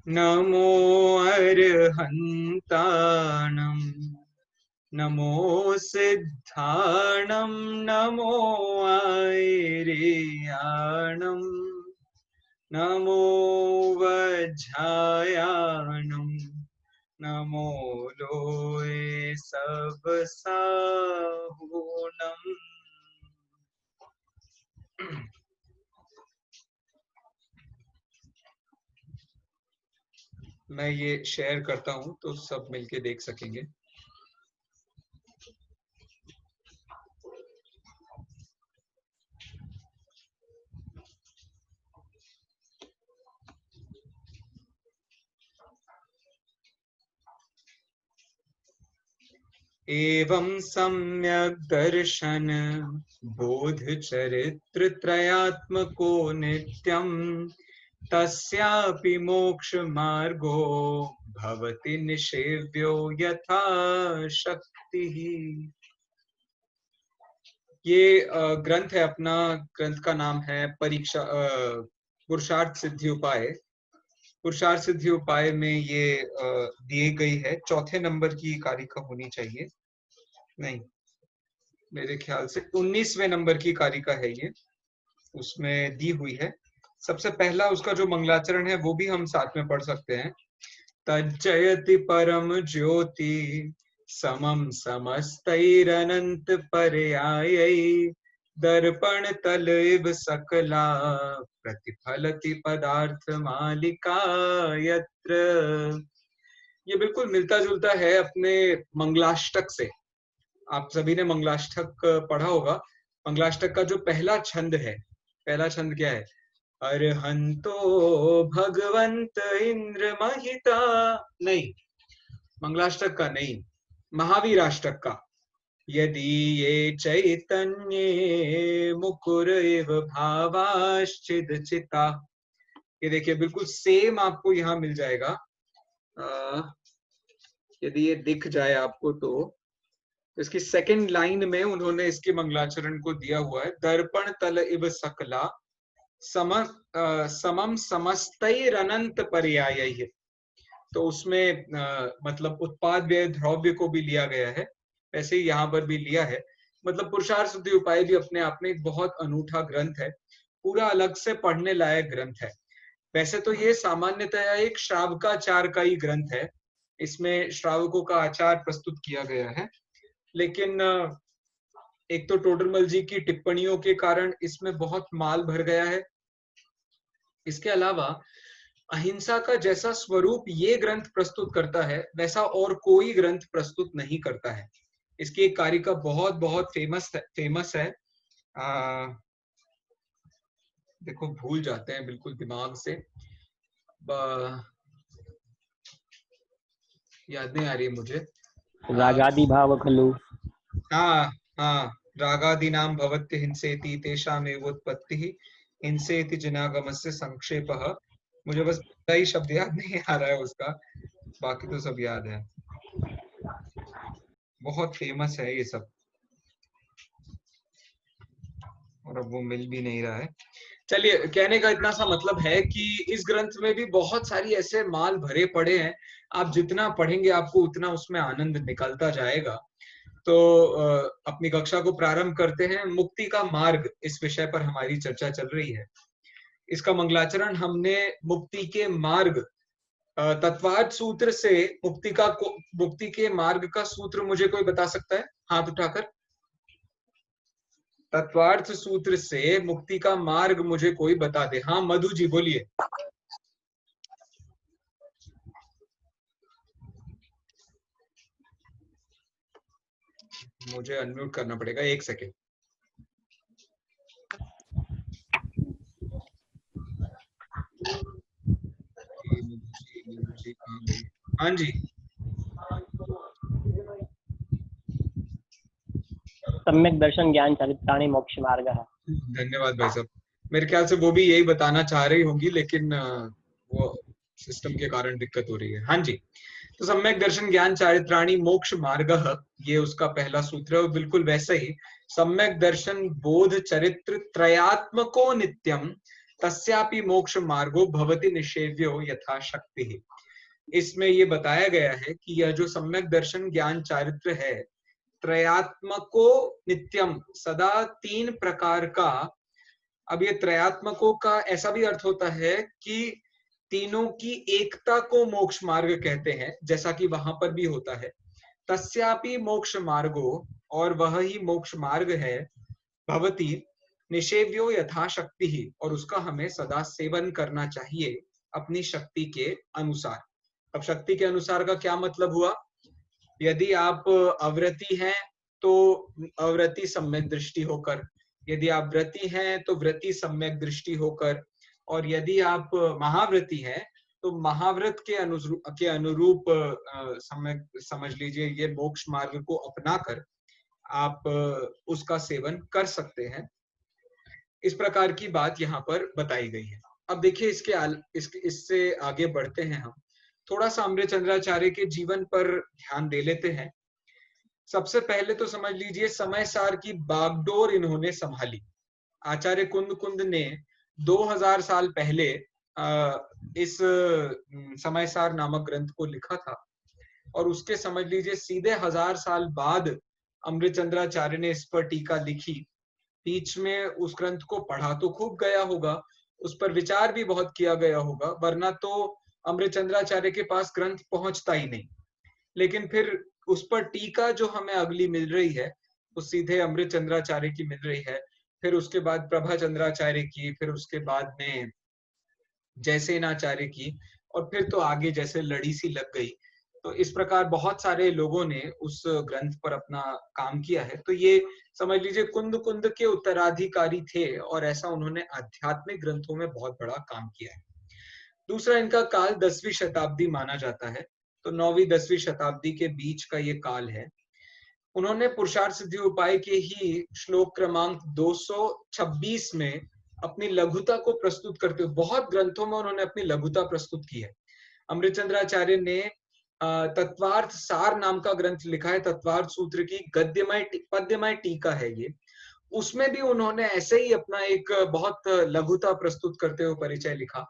नमो अर्हन्ताणं नमो सिद्धाणं नमो आयर्याणं नमो वज्रायाणं नमो लोये सबसाहुणम्। मैं ये शेयर करता हूं तो सब मिलके देख सकेंगे। एवं सम्यक् दर्शन बोध चरित्र त्रयात्मको नित्यं तस्यापि मोक्ष मार्गो भवति निषेव्यो यथा शक्ति। ये ग्रंथ है अपना, ग्रंथ का नाम है परीक्षा पुरुषार्थ सिद्धि उपाय। पुरुषार्थ सिद्धि उपाय में ये दिए गई है, चौथे नंबर की कारिका होनी चाहिए, नहीं मेरे ख्याल से 19वें नंबर की कारिका है ये, उसमें दी हुई है। सबसे पहला उसका जो मंगलाचरण है वो भी हम साथ में पढ़ सकते हैं। तज्जयति परम ज्योति समम समस्तैरनंत पर्यायै दर्पण तल इव सकला प्रतिफलति पदार्थ मालिका यत्र। ये बिल्कुल मिलता जुलता है अपने मंगलाष्टक से। आप सभी ने मंगलाष्टक पढ़ा होगा। मंगलाष्टक का जो पहला छंद है, पहला छंद क्या है? अरहंतो भगवंत इंद्र महिता, नहीं मंगलाष्टक का नहीं, महावीराष्टक का। यदि ये चैतन्य मुकुर इव भावाश्चिद चिता। ये देखिए बिल्कुल सेम आपको यहाँ मिल जाएगा। यदि ये दिख जाए आपको तो इसकी सेकंड लाइन में उन्होंने इसके मंगलाचरण को दिया हुआ है। दर्पण तल इव सकला समम समस्तैरनंत पर्यायैः। तो उसमें मतलब उत्पाद व्यय द्रव्य को भी लिया गया है, वैसे ही यहाँ पर भी लिया है। मतलब पुरुषार्थ सिद्धि उपाय भी अपने आप में एक बहुत अनूठा ग्रंथ है, पूरा अलग से पढ़ने लायक ग्रंथ है। वैसे तो ये सामान्यतया एक श्रावकाचार का ही ग्रंथ है, इसमें श्रावकों का आचार प्रस्तुत किया गया है, लेकिन एक तो टोडरमल जी की टिप्पणियों के कारण इसमें बहुत माल भर गया है। इसके अलावा अहिंसा का जैसा स्वरूप ये ग्रंथ प्रस्तुत करता है वैसा और कोई ग्रंथ प्रस्तुत नहीं करता है। इसकी एक कारिका बहुत बहुत फेमस है। देखो भूल जाते हैं बिल्कुल दिमाग से, याद नहीं आ रही मुझे। रागादि भाव खलु। हाँ हाँ, रागादि नाम भवत्य हिंसेति तेषामेवोत्पत्तिः हिंसेति जनागमस्य संक्षेपः। मुझे बस ही शब्द याद नहीं आ रहा है उसका, बाकी तो सब याद है। बहुत फेमस है ये सब, और अब वो मिल भी नहीं रहा है। चलिए, कहने का इतना सा मतलब है कि इस ग्रंथ में भी बहुत सारी ऐसे माल भरे पड़े हैं, आप जितना पढ़ेंगे आपको उतना उसमें आनंद निकलता जाएगा। तो अपनी कक्षा को प्रारंभ करते हैं। मुक्ति का मार्ग, इस विषय पर हमारी चर्चा चल रही है। इसका मंगलाचरण हमने मुक्ति के मार्ग, तत्वार्थ सूत्र से मुक्ति के मार्ग का सूत्र मुझे कोई बता सकता है हाथ उठाकर? तत्वार्थ सूत्र से मुक्ति का मार्ग मुझे कोई बता दे। हाँ मधु जी बोलिए। मुझे अनम्यूट करना पड़ेगा, एक सेकेंड। हाँ जी, सम्यक दर्शन ज्ञान चरित्राणि मोक्ष मार्ग है। धन्यवाद भाई साहब। मेरे ख्याल से वो भी यही बताना चाह रही होंगी, लेकिन वो सिस्टम के कारण दिक्कत हो रही है। हाँ जी, तो सम्यक दर्शन ज्ञान चारित्राणि मोक्ष मार्ग, ये उसका पहला सूत्र है। और बिल्कुल वैसे ही सम्यक दर्शन बोध चरित्र त्रयात्मको नित्यम तस्यापि मोक्ष मार्गो भवति निषेव्यो यथा शक्ति। इसमें ये बताया गया है कि यह जो सम्यक दर्शन ज्ञान चारित्र है, त्रयात्मको नित्यम, सदा 3 प्रकार का। अब ये त्रयात्मकों का ऐसा भी अर्थ होता है कि तीनों की एकता को मोक्ष मार्ग कहते हैं, जैसा कि वहां पर भी होता है। तस्यापि मोक्ष मार्गो, और वह ही मोक्ष मार्ग है, भवति निषेव्यो यथाशक्ति ही, और उसका हमें सदा सेवन करना चाहिए अपनी शक्ति के अनुसार। अब शक्ति के अनुसार का क्या मतलब हुआ? यदि आप अव्रती हैं तो अव्रती सम्यक दृष्टि होकर, यदि आप व्रती हैं तो व्रती सम्यक दृष्टि होकर, और यदि आप महाव्रती हैं तो महाव्रत के अनुरूप सम्यक समझ लीजिए, ये मोक्ष मार्ग को अपनाकर आप उसका सेवन कर सकते हैं। इस प्रकार की बात यहाँ पर बताई गई है। अब देखिए इससे आगे बढ़ते हैं हम, थोड़ा सा अमृतचंद्राचार्य के जीवन पर ध्यान दे लेते हैं। सबसे पहले तो समझ लीजिए समय सार की बागडोर इन्होंने संभाली। आचार्य कुंद ने 2000 साल पहले इस समय सार नामक ग्रंथ को लिखा था, और उसके समझ लीजिए सीधे 1000 साल बाद अमृतचंद्राचार्य ने इस पर टीका लिखी। बीच में उस ग्रंथ को पढ़ा तो खूब गया होगा, उस पर विचार भी बहुत किया गया होगा, वरना तो अमृतचंद्राचार्य के पास ग्रंथ पहुंचता ही नहीं। लेकिन फिर उस पर टीका जो हमें अगली मिल रही है वो सीधे अमृतचंद्राचार्य की मिल रही है, फिर उसके बाद प्रभाचंद्राचार्य की, फिर उसके बाद में जयसेनाचार्य की, और फिर तो आगे जैसे लड़ी सी लग गई। तो इस प्रकार बहुत सारे लोगों ने उस ग्रंथ पर अपना काम किया है। तो ये समझ लीजिए कुंद के उत्तराधिकारी थे, और ऐसा उन्होंने आध्यात्मिक ग्रंथों में बहुत बड़ा काम किया है। दूसरा, इनका काल 10वीं शताब्दी माना जाता है, तो 9वीं 10वीं शताब्दी के बीच का ये काल है। उन्होंने पुरुषार्थ सिद्धि उपाय के ही श्लोक क्रमांक 226 में अपनी लघुता को प्रस्तुत करते हुए, बहुत ग्रंथों में उन्होंने अपनी लघुता प्रस्तुत की है। अमृतचंद्राचार्य ने तत्वार्थ सार नाम का ग्रंथ लिखा है, तत्वार्थ सूत्र की पद्यमय टीका है ये। उसमें भी उन्होंने ऐसे ही अपना एक बहुत लघुता प्रस्तुत करते हुए परिचय लिखा।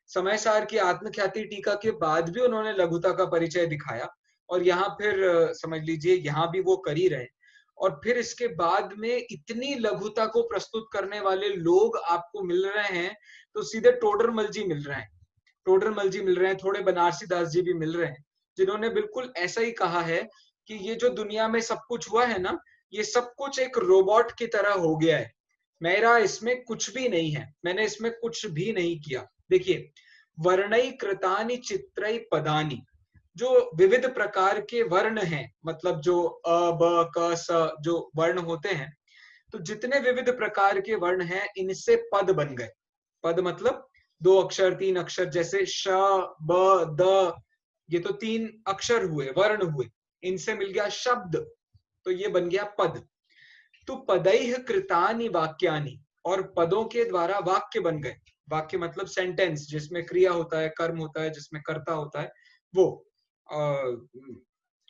समय सार की आत्मख्याति टीका के बाद भी उन्होंने लघुता का परिचय दिखाया, और यहाँ फिर समझ लीजिए यहाँ भी वो कर ही रहे। और फिर इसके बाद में इतनी लघुता को प्रस्तुत करने वाले लोग आपको मिल रहे हैं, तो सीधे टोडरमल जी मिल रहे हैं, थोड़े बनारसी दास जी भी मिल रहे हैं, जिन्होंने बिल्कुल ऐसा ही कहा है कि ये जो दुनिया में सब कुछ हुआ है ना, ये सब कुछ एक रोबोट की तरह हो गया है, मेरा इसमें कुछ भी नहीं है, मैंने इसमें कुछ भी नहीं किया। देखिए, वर्णई कृतानि चित्रई पदानि, जो विविध प्रकार के वर्ण हैं, मतलब जो अ ब क स जो वर्ण होते हैं, तो जितने विविध प्रकार के वर्ण हैं इनसे पद बन गए। पद मतलब 2 अक्षर 3 अक्षर, जैसे श ब द, ये तो 3 अक्षर हुए, वर्ण हुए, इनसे मिल गया शब्द, तो ये बन गया पद। तो पदैः कृतानि वाक्यानि, और पदों के द्वारा वाक्य बन गए। वाक्य मतलब सेंटेंस, जिसमें क्रिया होता है, कर्म होता है, जिसमें कर्ता होता है, वो।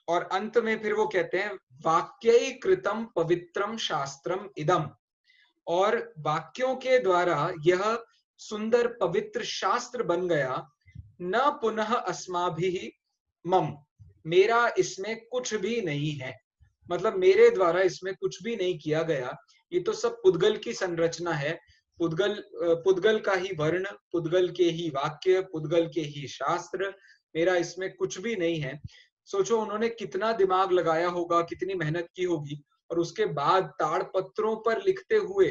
और अंत में फिर वो कहते हैं वाक्यै कृतम पवित्रम शास्त्रम इदम, और वाक्यों के द्वारा यह सुंदर पवित्र शास्त्र बन गया। न पुनः अस्माभिः मम, मेरा इसमें कुछ भी नहीं है, मतलब मेरे द्वारा इसमें कुछ भी नहीं किया गया, ये तो सब पुद्गल की संरचना है, पुद्गल का ही वर्ण, पुद्गल के ही वाक्य, पुद्गल के ही शास्त्र, मेरा इसमें कुछ भी नहीं है। सोचो उन्होंने कितना दिमाग लगाया होगा, कितनी मेहनत की होगी, और उसके बाद ताड़पत्रों पर लिखते हुए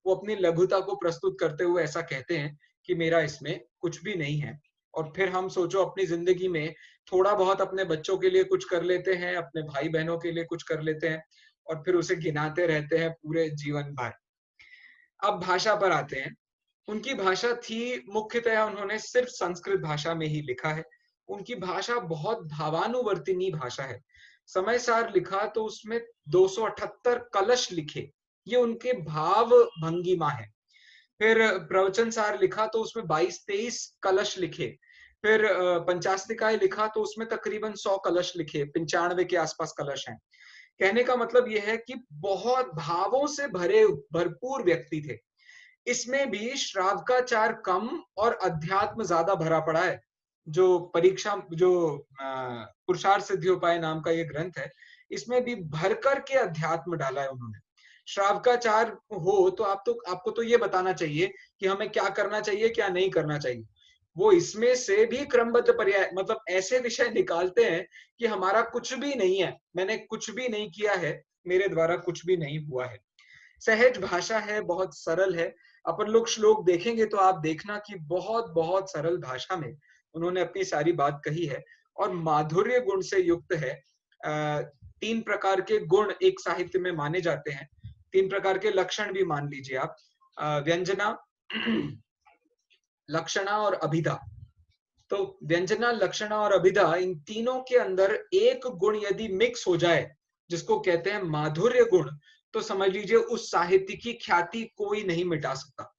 वो अपनी लघुता को प्रस्तुत करते हुए ऐसा कहते हैं कि मेरा इसमें कुछ भी नहीं है। और फिर हम सोचो अपनी जिंदगी में थोड़ा बहुत अपने बच्चों के लिए कुछ कर लेते हैं, अपने भाई बहनों के लिए कुछ कर लेते हैं, और फिर उसे गिनाते रहते हैं पूरे जीवन भर। अब भाषा पर आते हैं। उनकी भाषा थी, मुख्यतया उन्होंने सिर्फ संस्कृत भाषा में ही लिखा है। उनकी भाषा बहुत भावानुवर्तिनी भाषा है। समय सार लिखा तो उसमें 278 कलश लिखे, ये उनके भाव भंगिमा है। फिर प्रवचन सार लिखा तो उसमें 22-23 कलश लिखे। फिर पंचास्तिकाय लिखा तो उसमें तकरीबन 100 कलश लिखे, 95 के आसपास कलश हैं। कहने का मतलब यह है कि बहुत भावों से भरपूर व्यक्ति थे। इसमें भी श्रावकाचार कम और अध्यात्म ज्यादा भरा पड़ा है। जो परीक्षा जो पुरुषार्थ सिद्धियोपाय नाम का ये ग्रंथ है, इसमें भी भरकर के अध्यात्म डाला है उन्होंने। श्रावकाचार हो तो आपको तो ये बताना चाहिए कि हमें क्या करना चाहिए क्या नहीं करना चाहिए। वो इसमें से भी क्रमबद्ध पर्याय मतलब ऐसे विषय निकालते हैं कि हमारा कुछ भी नहीं है, मैंने कुछ भी नहीं किया है, मेरे द्वारा कुछ भी नहीं हुआ है। सहज भाषा है, बहुत सरल है। अपन लोग श्लोक देखेंगे तो आप देखना कि बहुत बहुत सरल भाषा में उन्होंने अपनी सारी बात कही है और माधुर्य गुण से युक्त है। 3 प्रकार के गुण एक साहित्य में माने जाते हैं, 3 प्रकार के लक्षण भी मान लीजिए आप, व्यंजना, लक्षणा और अभिधा। तो व्यंजना, लक्षणा और अभिधा, इन तीनों के अंदर एक गुण यदि मिक्स हो जाए जिसको कहते हैं माधुर्य गुण, तो समझ लीजिए उस साहित्य की ख्याति कोई नहीं मिटा सकता।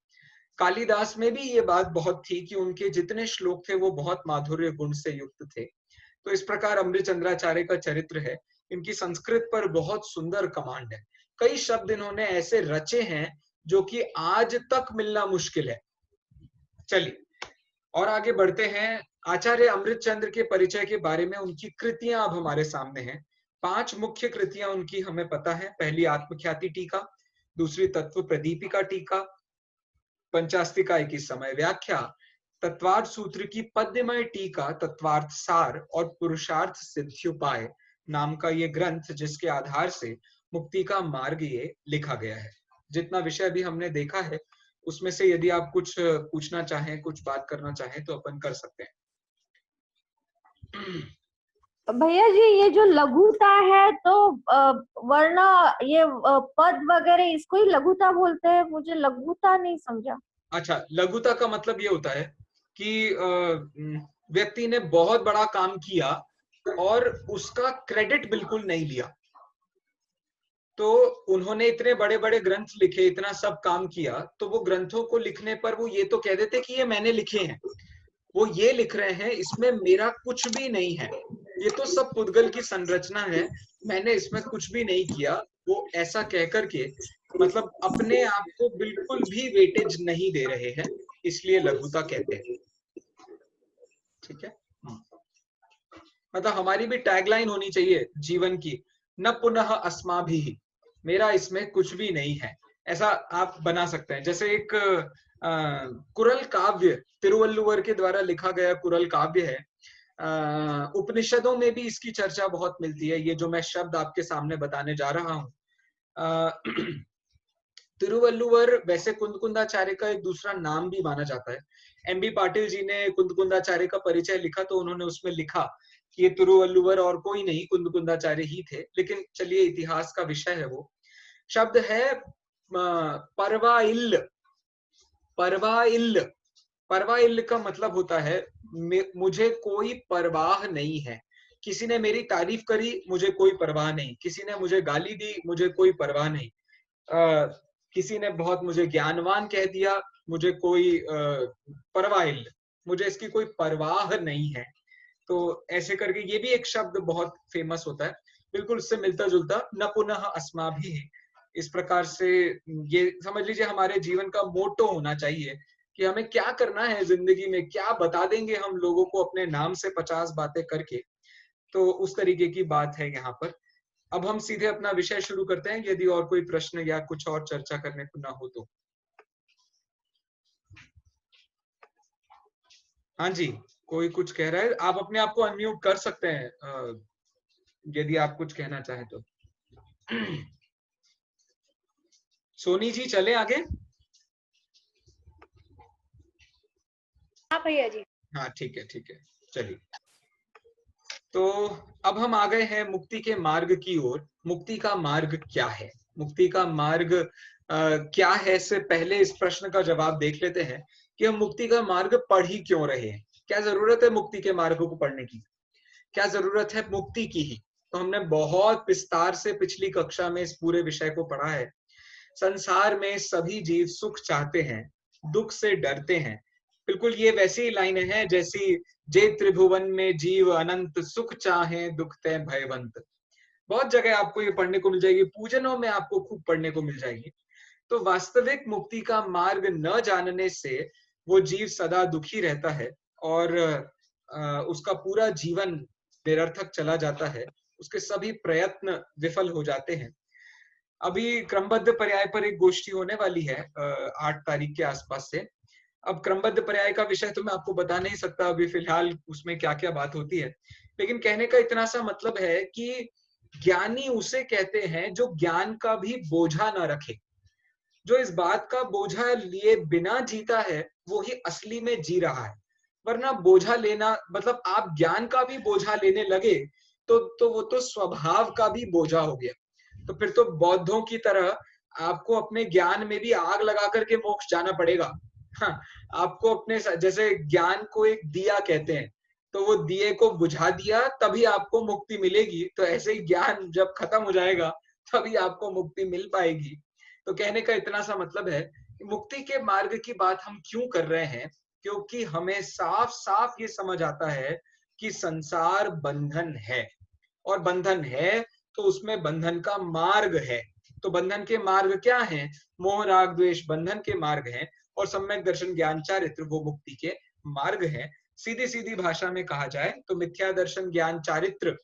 कालिदास में भी ये बात बहुत थी कि उनके जितने श्लोक थे वो बहुत माधुर्य गुण से युक्त थे। तो इस प्रकार अमृतचंद्राचार्य का चरित्र है। इनकी संस्कृत पर बहुत सुंदर कमांड है। कई शब्द इन्होंने ऐसे रचे हैं जो कि आज तक मिलना मुश्किल है। चलिए और आगे बढ़ते हैं। आचार्य अमृतचंद्र के परिचय के बारे में उनकी कृतियां अब हमारे सामने हैं। 5 मुख्य कृतियां उनकी हमें पता है। पहली आत्मख्याति टीका, दूसरी तत्व प्रदीपिका टीका, पंचास्तिकाय की समय व्याख्या, तत्वार्थ सूत्र की पद्यमय टीका, तत्वार्थ सार और पुरुषार्थ सिद्ध्युपाय नाम का ये ग्रंथ जिसके आधार से मुक्ति का मार्ग ये लिखा गया है। जितना विषय भी हमने देखा है उसमें से यदि आप कुछ पूछना चाहें, कुछ बात करना चाहें तो अपन कर सकते हैं। भैया जी, ये जो लघुता है तो वर्ण ये पद वगैरह इसको ही लघुता बोलते हैं? मुझे लघुता नहीं समझा। अच्छा, लघुता का मतलब ये होता है कि व्यक्ति ने बहुत बड़ा काम किया और उसका क्रेडिट बिल्कुल नहीं लिया। तो उन्होंने इतने बड़े बड़े ग्रंथ लिखे, इतना सब काम किया, तो वो ग्रंथों को लिखने पर वो ये तो कह देते कि ये मैंने लिखे हैं, वो ये लिख रहे हैं इसमें मेरा कुछ भी नहीं है, ये तो सब पुद्गल की संरचना है, मैंने इसमें कुछ भी नहीं किया। वो ऐसा कह करके मतलब अपने आप को बिल्कुल भी वेटेज नहीं दे रहे हैं, इसलिए लघुता कहते हैं। ठीक है, मतलब हमारी भी टैगलाइन होनी चाहिए जीवन की, न पुनः अस्माभिः, मेरा इसमें कुछ भी नहीं है, ऐसा आप बना सकते हैं। जैसे एक कुरल काव्य तिरुवल्लुवर के द्वारा लिखा गया कुरल काव्य है, उपनिषदों में भी इसकी चर्चा बहुत मिलती है। ये जो मैं शब्द आपके सामने बताने जा रहा हूँ, तिरुवल्लुवर वैसे कुंदकुंदाचार्य का एक दूसरा नाम भी माना जाता है। एम बी पाटिल जी ने कुंदकुंदाचार्य का परिचय लिखा तो उन्होंने उसमें लिखा कि ये तिरुवल्लुवर और कोई नहीं, कुंदकुंदाचार्य ही थे, लेकिन चलिए इतिहास का विषय है। वो शब्द है परवाइल। परवाइल, परवाइल का मतलब होता है मुझे कोई परवाह नहीं है। किसी ने मेरी तारीफ करी, मुझे कोई परवाह नहीं। किसी ने मुझे गाली दी, मुझे कोई परवाह नहीं। किसी ने बहुत मुझे ज्ञानवान कह दिया, मुझे कोई परवाइल, मुझे इसकी कोई परवाह नहीं है। तो ऐसे करके ये भी एक शब्द बहुत फेमस होता है, बिल्कुल उससे मिलता जुलता, न पुनः अस्माभिः। इस प्रकार से ये समझ लीजिए हमारे जीवन का मोटो होना चाहिए कि हमें क्या करना है जिंदगी में, क्या बता देंगे हम लोगों को अपने नाम से 50 बातें करके। तो उस तरीके की बात है यहाँ पर। अब हम सीधे अपना विषय शुरू करते हैं, यदि और कोई प्रश्न या कुछ और चर्चा करने को ना हो तो। हाँ जी, कोई कुछ कह रहा है, आप अपने आप को अनम्यूट कर सकते हैं यदि आप कुछ कहना चाहें तो। सोनी जी चले आगे। हाँ भैया जी। हाँ ठीक है चलिए। तो अब हम आ गए हैं मुक्ति के मार्ग की ओर। मुक्ति का मार्ग क्या है, मुक्ति का मार्ग क्या है, इससे पहले इस प्रश्न का जवाब देख लेते हैं कि हम मुक्ति का मार्ग पढ़ ही क्यों रहे हैं। क्या जरूरत है मुक्ति के मार्ग को पढ़ने की, क्या जरूरत है मुक्ति की ही। तो हमने बहुत विस्तार से पिछली कक्षा में इस पूरे विषय को पढ़ा है। संसार में सभी जीव सुख चाहते हैं, दुख से डरते हैं। बिल्कुल ये वैसी लाइनें हैं जैसी जे त्रिभुवन में जीव अनंत, सुख चाहे दुख ते भयवंत। बहुत जगह आपको ये पढ़ने को मिल जाएगी, पूजनों में आपको खूब पढ़ने को मिल जाएगी। तो वास्तविक मुक्ति का मार्ग न जानने से वो जीव सदा दुखी रहता है और उसका पूरा जीवन निरर्थक चला जाता है, उसके सभी प्रयत्न विफल हो जाते हैं। अभी क्रमबद्ध पर्याय पर एक गोष्ठी होने वाली है 8 तारीख के आसपास से। अब क्रमबद्ध पर्याय का विषय तो मैं आपको बता नहीं सकता अभी फिलहाल उसमें क्या क्या बात होती है, लेकिन कहने का इतना सा मतलब है कि ज्ञानी उसे कहते हैं जो ज्ञान का भी बोझा ना रखे। जो इस बात का बोझा लिए बिना जीता है वो ही असली में जी रहा है। वरना बोझा लेना मतलब आप ज्ञान का भी बोझा लेने लगे तो वो तो स्वभाव का भी बोझा हो गया। तो फिर तो बौद्धों की तरह आपको अपने ज्ञान में भी आग लगा करके मोक्ष जाना पड़ेगा। हाँ, आपको अपने जैसे ज्ञान को एक दिया कहते हैं, तो वो दिए को बुझा दिया तभी आपको मुक्ति मिलेगी। तो ऐसे ही ज्ञान जब खत्म हो जाएगा तभी आपको मुक्ति मिल पाएगी। तो कहने का इतना सा मतलब है कि मुक्ति के मार्ग की बात हम क्यों कर रहे हैं, क्योंकि हमें साफ साफ ये समझ आता है कि संसार बंधन है, और बंधन है तो उसमें बंधन का मार्ग है। तो बंधन के मार्ग क्या हैं? मोह राग द्वेष बंधन के मार्ग हैं, और सम्यक दर्शन ज्ञान चारित्र वो मुक्ति के मार्ग हैं। सीधी सीधी भाषा में कहा जाए तो मिथ्या दर्शन ज्ञान चारित्र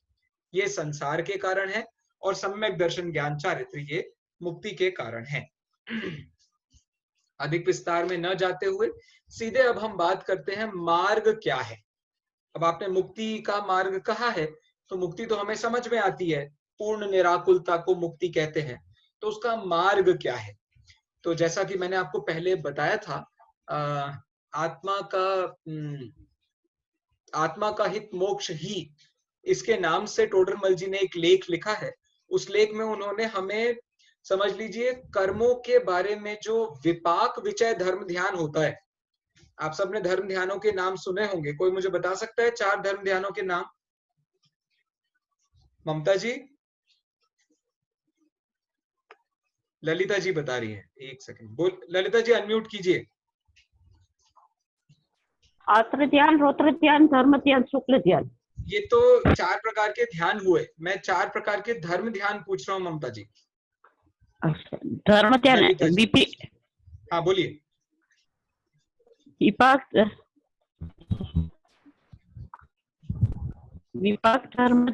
ये संसार के कारण है, और सम्यक दर्शन ज्ञान चारित्र ये मुक्ति के कारण है। अधिक विस्तार में न जाते हुए सीधे अब हम बात करते हैं मार्ग क्या है। अब आपने मुक्ति का मार्ग कहा है, तो मुक्ति तो हमें समझ में आती है, पूर्ण निराकुलता को मुक्ति कहते हैं। तो उसका मार्ग क्या है? तो जैसा कि मैंने आपको पहले बताया था, आत्मा का हित मोक्ष ही, इसके नाम से टोडरमल जी ने एक लेख लिखा है। उस लेख में उन्होंने हमें समझ लीजिए कर्मों के बारे में जो विपाक विचय धर्म ध्यान होता है, आप सबने धर्म ध्यानों के नाम सुने होंगे। कोई मुझे बता सकता है 4 धर्म ध्यानों के नाम? ममता जी, ललिता जी बता रही है। एक सेकंड, बोल ललिता जी, अनम्यूट कीजिए। आत्र ध्यान, रौद्र ध्यान, धर्म ध्यान, शुक्ल ध्यान। ये तो 4 प्रकार के ध्यान हुए, मैं 4 प्रकार के धर्म ध्यान पूछ रहा हूँ ममता जी। धर्म ध्यान हाँ बोलिए। विपाक धर्म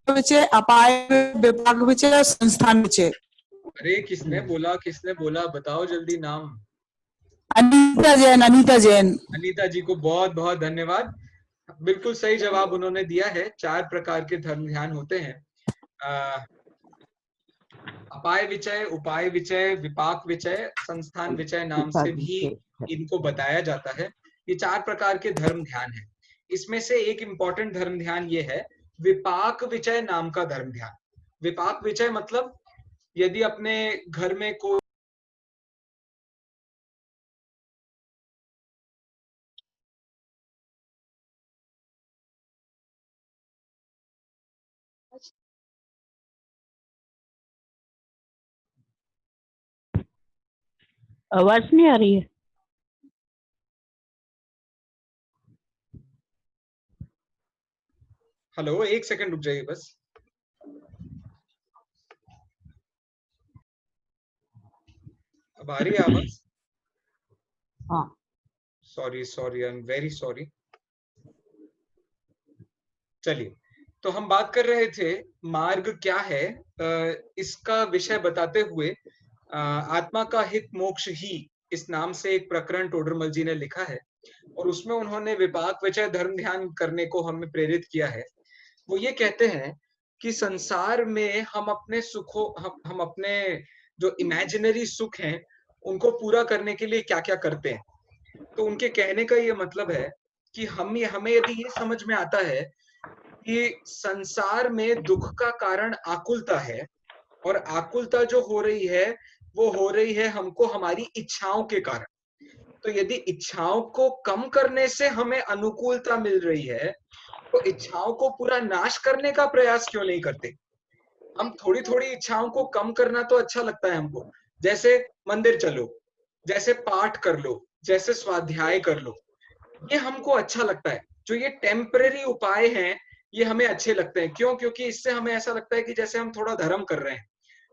विचय, अपाय विपाक विचय, संस्थान विचय। अरे किसने बोला बताओ जल्दी नाम। अनीता जैन। अनीता जी को बहुत बहुत धन्यवाद, बिल्कुल सही जवाब उन्होंने दिया है। 4 प्रकार के धर्म ध्यान होते हैं। अपाय विचय, उपाय विचय, विपाक विचय, संस्थान विचय नाम से भी इनको बताया जाता है। ये 4 प्रकार के धर्म ध्यान है। इसमें से एक इंपॉर्टेंट धर्म ध्यान ये है विपाक विचय नाम का धर्म ध्यान। विपाक विचय मतलब यदि अपने घर में कोई आवाज नहीं आ रही है। हेलो, एक सेकंड रुक जाइए बस। अब आ रही है आवाज? हाँ। Sorry, I am very sorry. चलिए, तो हम बात कर रहे थे मार्ग क्या है। इसका विषय बताते हुए आत्मा का हित मोक्ष ही, इस नाम से एक प्रकरण टोडरमल जी ने लिखा है, और उसमें उन्होंने विपाक विचय धर्म ध्यान करने को हमें प्रेरित किया है। वो ये कहते हैं कि संसार में हम अपने सुखों, हम अपने जो इमेजिनरी सुख हैं उनको पूरा करने के लिए क्या क्या करते हैं। तो उनके कहने का ये मतलब है कि हमें यदि ये समझ में आता है कि संसार में दुख का कारण आकुलता है, और आकुलता जो हो रही है वो हो रही है हमको हमारी इच्छाओं के कारण। तो यदि इच्छाओं को कम करने से हमें अनुकूलता मिल रही है, तो इच्छाओं को पूरा नाश करने का प्रयास क्यों नहीं करते? हम थोड़ी थोड़ी इच्छाओं को कम करना तो अच्छा लगता है हमको, जैसे मंदिर चलो, जैसे पाठ कर लो, जैसे स्वाध्याय कर लो, ये हमको अच्छा लगता है। जो ये टेम्परेरी उपाय हैं ये हमें अच्छे लगते हैं। क्यों? क्योंकि इससे हमें ऐसा लगता है कि जैसे हम थोड़ा धर्म कर रहे हैं।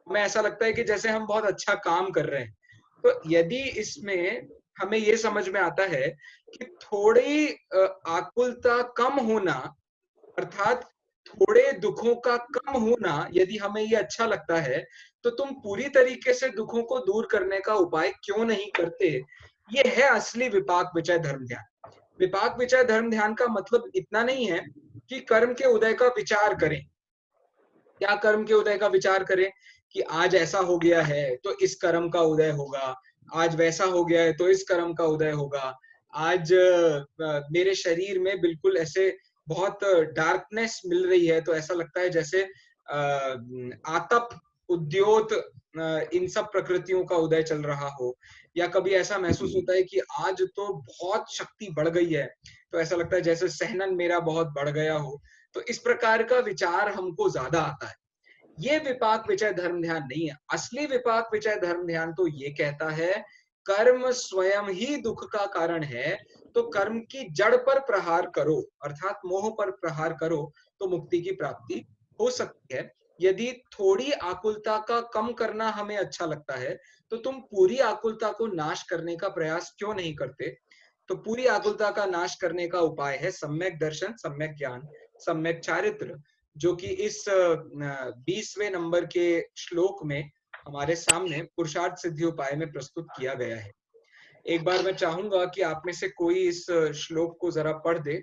हमें ऐसा लगता है कि जैसे हम बहुत अच्छा काम कर रहे हैं। तो यदि इसमें हमें ये समझ में आता है कि थोड़ी आकुलता कम होना, अर्थात थोड़े दुखों का कम होना, यदि हमें ये अच्छा लगता है, तो तुम पूरी तरीके से दुखों को दूर करने का उपाय क्यों नहीं करते? ये है असली विपाक विचय धर्म ध्यान। विपाक विचय धर्म ध्यान का मतलब इतना नहीं है कि कर्म के उदय का विचार करें। क्या कर्म के उदय का विचार करें कि आज ऐसा हो गया है तो इस कर्म का उदय होगा, आज वैसा हो गया है तो इस कर्म का उदय होगा, आज मेरे शरीर में बिल्कुल ऐसे बहुत डार्कनेस मिल रही है तो ऐसा लगता है जैसे आतप, उद्योत, इन सब प्रकृतियों का उदय चल रहा हो, या कभी ऐसा महसूस होता है कि आज तो बहुत शक्ति बढ़ गई है तो ऐसा लगता है जैसे सहनन मेरा बहुत बढ़ गया हो। तो इस प्रकार का विचार हमको ज्यादा आता है। ये विपाक विचय धर्म ध्यान नहीं है। असली विपाक विचय धर्म ध्यान तो ये कहता है कर्म स्वयं ही दुख का कारण है, तो कर्म की जड़ पर प्रहार करो, अर्थात मोह पर प्रहार करो, तो मुक्ति की प्राप्ति हो सकती है। यदि थोड़ी आकुलता का कम करना हमें अच्छा लगता है, तो तुम पूरी आकुलता को नाश करने का प्रयास क्यों नहीं करते? तो पूरी आकुलता का नाश करने का उपाय है सम्यक दर्शन, सम्यक ज्ञान, सम्यक चारित्र, जो कि इस 20वें नंबर के श्लोक में हमारे सामने पुरुषार्थ सिद्धि उपाय में प्रस्तुत किया गया है। एक बार मैं चाहूंगा कि आप में से कोई इस श्लोक को जरा पढ़ दे।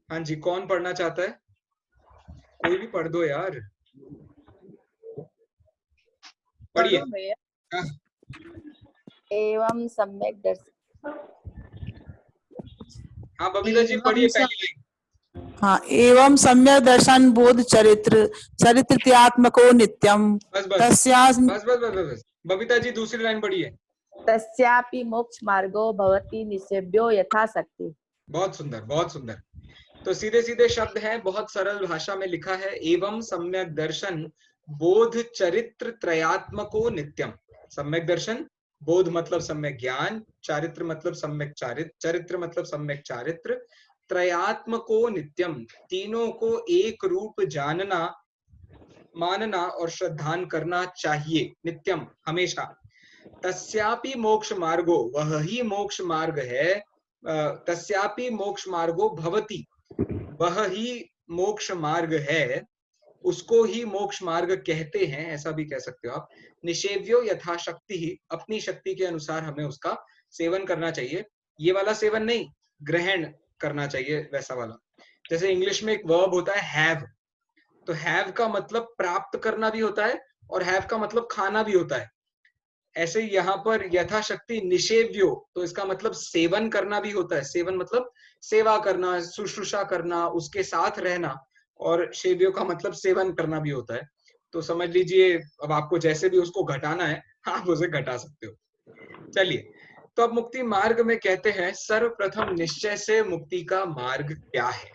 हाँ जी, कौन पढ़ना चाहता है? कोई भी पढ़ दो यार, पढ़िए। हाँ। एवं सम्यक दर्शन। हाँ बबीता जी पढ़िए पहली लाइन। हाँ, एवं सम्यक दर्शन बोध चरित्र चरित्र्यात्मको नित्यम बस बस तस्यास बस बस बस बस बबीता जी दूसरी लाइन पढ़िए। तस्यापि मोक्ष मार्गो भवति निसेभ्यो यथाशक्ति। बहुत सुंदर, बहुत सुंदर। तो सीधे सीधे शब्द हैं, बहुत सरल भाषा में लिखा है, एवं सम्यक दर्शन बोध चरित्र त्रयात्मको नित्यम। सम्यक दर्शन, बोध मतलब सम्यक ज्ञान, चारित्र मतलब सम्यक चारित्र, चरित्र मतलब सम्यक चारित्र, त्रयात्मको नित्यम, तीनों को एक रूप जानना, मानना और श्रद्धान करना चाहिए, नित्यम, हमेशा। तस्यापि मोक्ष मार्गो, वह ही मोक्ष मार्ग है, तस्यापि मोक्ष मार्गो भवति, वह ही मोक्ष मार्ग है, उसको ही मोक्ष मार्ग कहते हैं, ऐसा भी कह सकते हो आप। निषेव्यो यथाशक्ति ही, अपनी शक्ति के अनुसार हमें उसका सेवन करना चाहिए। ये वाला सेवन नहीं, ग्रहण करना चाहिए वैसा वाला। जैसे इंग्लिश में एक वर्ब होता है हैव, तो हैव का मतलब प्राप्त करना भी होता है और हैव का मतलब खाना भी होता है। ऐसे यहाँ पर यथाशक्ति निषेव्यो, तो इसका मतलब सेवन करना भी होता है। सेवन मतलब सेवा करना, शुश्रूषा करना, उसके साथ रहना, और शेव्यो का मतलब सेवन करना भी होता है। तो समझ लीजिए, अब आपको जैसे भी उसको घटाना है आप उसे घटा सकते हो। चलिए, तो अब मुक्ति मार्ग में कहते हैं सर्वप्रथम निश्चय से मुक्ति का मार्ग क्या है।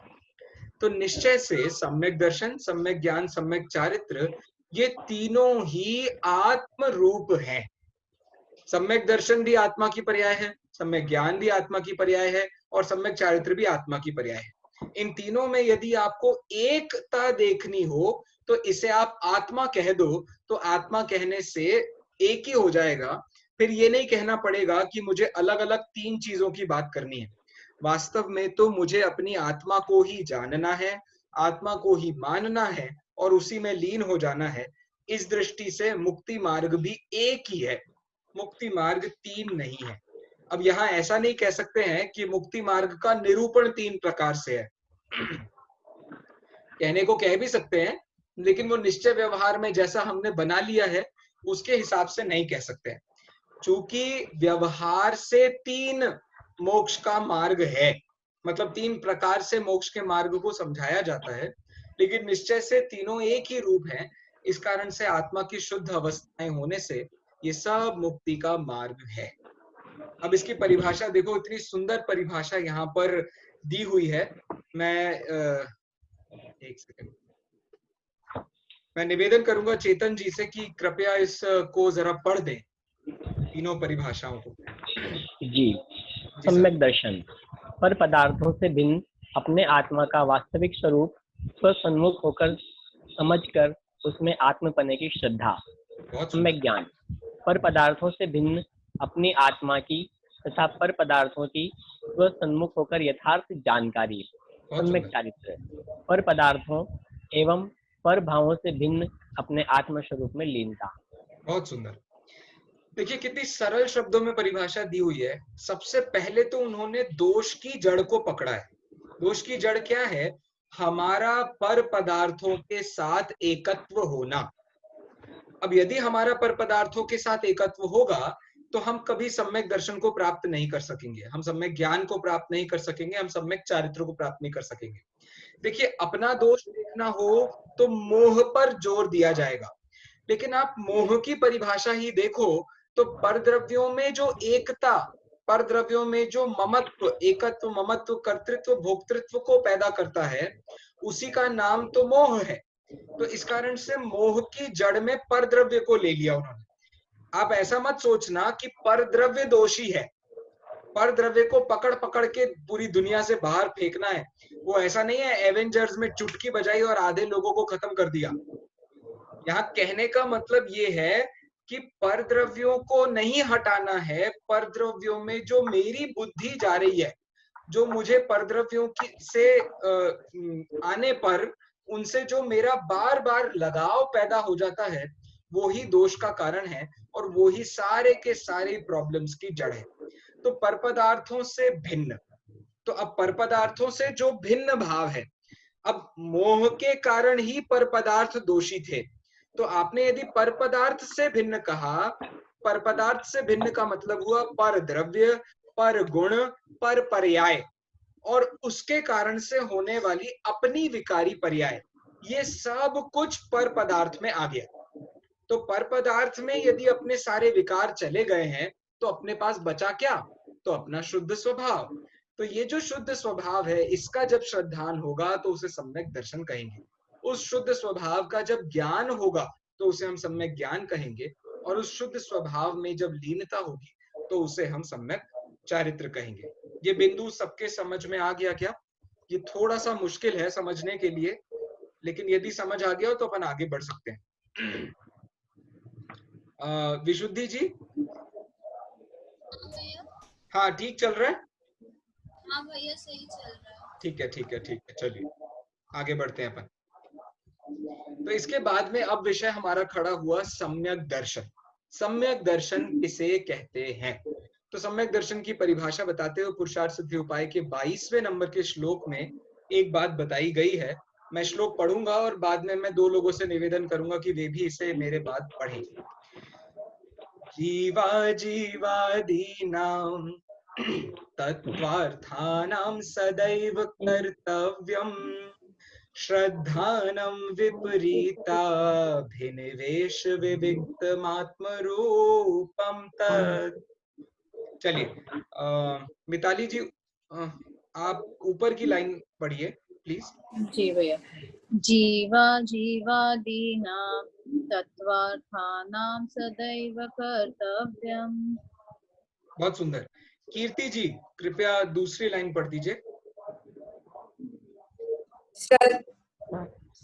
तो निश्चय से सम्यक दर्शन, सम्यक ज्ञान, सम्यक चारित्र, ये तीनों ही आत्म रूप है। सम्यक दर्शन भी आत्मा की पर्याय है, सम्यक ज्ञान भी आत्मा की पर्याय है, और सम्यक चारित्र भी आत्मा की पर्याय है। इन तीनों में यदि आपको एकता देखनी हो तो इसे आप आत्मा कह दो, तो आत्मा कहने से एक ही हो जाएगा। फिर ये नहीं कहना पड़ेगा कि मुझे अलग अलग तीन चीजों की बात करनी है। वास्तव में तो मुझे अपनी आत्मा को ही जानना है, आत्मा को ही मानना है और उसी में लीन हो जाना है। इस दृष्टि से मुक्ति मार्ग भी एक ही है, मुक्ति मार्ग तीन नहीं है। अब यहाँ ऐसा नहीं कह सकते हैं कि मुक्ति मार्ग का निरूपण तीन प्रकार से है। कहने को कह भी सकते हैं, लेकिन वो निश्चय व्यवहार में जैसा हमने बना लिया है उसके हिसाब से नहीं कह सकते हैं। चूंकि व्यवहार से तीन मोक्ष का मार्ग है, मतलब तीन प्रकार से मोक्ष के मार्ग को समझाया जाता है, लेकिन निश्चय से तीनों एक ही रूप है। इस कारण से आत्मा की शुद्ध अवस्थाएं होने से ये सब मुक्ति का मार्ग है। अब इसकी परिभाषा देखो, इतनी सुंदर परिभाषा यहाँ पर दी हुई है। मैं एक सेकंड, मैं निवेदन करूंगा चेतन जी से कि कृपया इसको जरा पढ़ दें, तीनों परिभाषाओं को। जी। सम्यक दर्शन, पर पदार्थों से भिन्न अपने आत्मा का वास्तविक स्वरूप स्वसन्मुख होकर समझकर उसमें आत्म पाने की श्रद्धा। बहुत सम्यक ज्ञान, पर पदार्थों से भिन्न अपनी आत्मा की तथा पर पदार्थों की स्वसन्मुख होकर यथार्थ जानकारी। सम्यक चारित्र, पर पदार्थों एवं पर भावों से भिन्न अपने आत्म स्वरूप में लीनता। बहुत सुंदर। देखिए कितनी सरल शब्दों में परिभाषा दी हुई है। सबसे पहले तो उन्होंने दोष की जड़ को पकड़ा है। दोष की जड़ क्या है? हमारा पर पदार्थों के साथ एकत्व होना। अब यदि हमारा पर पदार्थों के साथ एकत्व होगा तो हम कभी सम्यक दर्शन को प्राप्त नहीं कर सकेंगे, हम सम्यक ज्ञान को प्राप्त नहीं कर सकेंगे, हम सम्यक चारित्र को प्राप्त नहीं कर सकेंगे। देखिए अपना दोष देखना हो तो मोह पर जोर दिया जाएगा, लेकिन आप मोह की परिभाषा ही देखो तो परद्रव्यों में जो एकता, परद्रव्यों में जो ममत्व, एकत्व, ममत्व, कर्तृत्व, भोक्तृत्व को पैदा करता है, उसी का नाम तो मोह है। तो इस कारण से मोह की जड़ में परद्रव्य को ले लिया उन्होंने। आप ऐसा मत सोचना कि परद्रव्य दोषी है, परद्रव्य को पकड़ पकड़ के पूरी दुनिया से बाहर फेंकना है, वो ऐसा नहीं है। एवेंजर्स में चुटकी बजाई और आधे लोगों को खत्म कर दिया। यहाँ कहने का मतलब ये है कि परद्रव्यों को नहीं हटाना है। परद्रव्यों में जो मेरी बुद्धि जा रही है, जो मुझे परद्रव्यों की से आने पर उनसे जो मेरा बार बार लगाव पैदा हो जाता है, वो ही दोष का कारण है और वो ही सारे के सारे प्रॉब्लम्स की जड़ है। तो पर पदार्थों से भिन्न, तो अब पर पदार्थों से जो भिन्न भाव है, अब मोह के कारण ही पर पदार्थ दोषी थे। तो आपने यदि पर पदार्थ से भिन्न कहा, पर पदार्थ से भिन्न का मतलब हुआ पर द्रव्य, पर गुण, पर पर्याय और उसके कारण से होने वाली अपनी विकारी पर्याय, ये सब कुछ पर पदार्थ में आ गया। तो पर पदार्थ में यदि अपने सारे विकार चले गए हैं तो अपने पास बचा क्या? तो अपना शुद्ध स्वभाव। तो ये जो शुद्ध स्वभाव है, इसका जब श्रद्धान होगा तो उसे सम्यक दर्शन कहेंगे। उस शुद्ध स्वभाव का जब ज्ञान होगा तो उसे हम सम्यक ज्ञान कहेंगे, और उस शुद्ध स्वभाव में जब लीनता होगी तो उसे हम सम्यक चारित्र कहेंगे। ये बिंदु सबके समझ में आ गया क्या? ये थोड़ा सा मुश्किल है समझने के लिए, लेकिन यदि समझ आ गया हो तो अपन आगे बढ़ सकते हैं। विशुद्धि जी, हाँ ठीक चल रहा है? हाँ भैया सही चल रहा है। ठीक है ठीक है ठीक है, चलिए आगे बढ़ते हैं अपन। तो इसके बाद में अब विषय हमारा खड़ा हुआ सम्यक दर्शन। सम्यक दर्शन किसे कहते हैं? तो सम्यक दर्शन की परिभाषा बताते हुए पुरुषार्थ सिद्धि उपाय के 22वें नंबर के श्लोक में एक बात बताई गई है। मैं श्लोक पढ़ूंगा और बाद में मैं दो लोगों से निवेदन करूंगा कि वे भी इसे मेरे बाद पढ़ें। जीवा जीवादीनां तत्त्वार्थानां सदैव कर्तव्यम् श्रद्धानं विपरीताभिनिवेश विविक्तमात्मरूपं तत्। चलिए मिताली जी, आप ऊपर की लाइन पढ़िए प्लीज। जी भैया। जीवा जीवादीनां तत्त्वार्थानां सदैव कर्तव्यम्। बहुत सुंदर। कीर्ति जी कृपया दूसरी लाइन पढ़ दीजिए।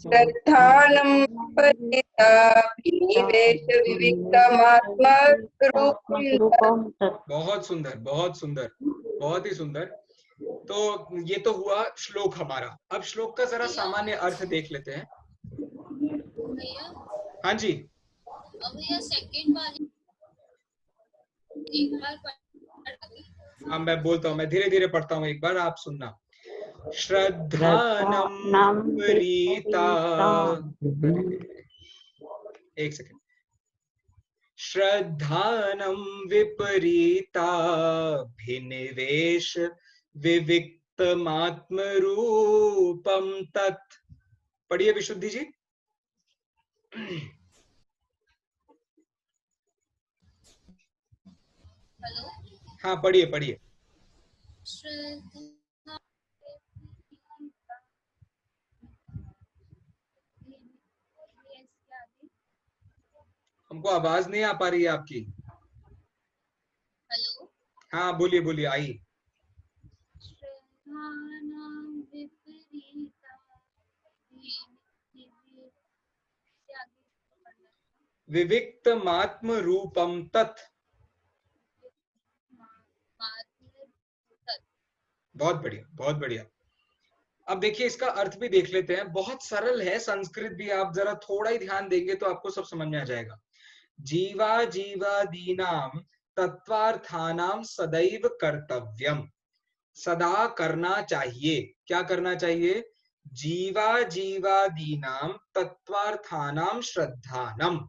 श्रद्धानं परिताभिनिवेश विविक्तमात्मरूपं। बहुत सुंदर, बहुत सुंदर, बहुत ही सुंदर। तो ये तो हुआ श्लोक हमारा। अब श्लोक का जरा सामान्य अर्थ देख लेते हैं। भैया हाँ जी, भैया सेकंड वाली एक बार हाँ मैं बोलता हूँ, मैं धीरे धीरे पढ़ता हूँ, एक बार आप सुनना। श्रद्धानं विपरीता, एक सेकंड। श्रद्धानं विपरीताभिनिवेश विविक्तमात्मरूपं तत्। पढ़िए विशुद्धि जी। हेलो, हाँ पढ़िए पढ़िए। हमको आवाज नहीं आ पा रही है आपकी। हेलो, हाँ बोलिए बोलिए, आई। विविक्तमात्म रूपम तत्। बहुत बढ़िया, बहुत बढ़िया। अब देखिए इसका अर्थ भी देख लेते हैं, बहुत सरल है, संस्कृत भी आप जरा थोड़ा ही ध्यान देंगे तो आपको सब समझ में आ जाएगा। जीवा जीवादीनाम तत्वार्थानाम सदैव कर्तव्यम, सदा करना चाहिए। क्या करना चाहिए? जीवा जीवादीनाम तत्वार्थानाम श्रद्धानम,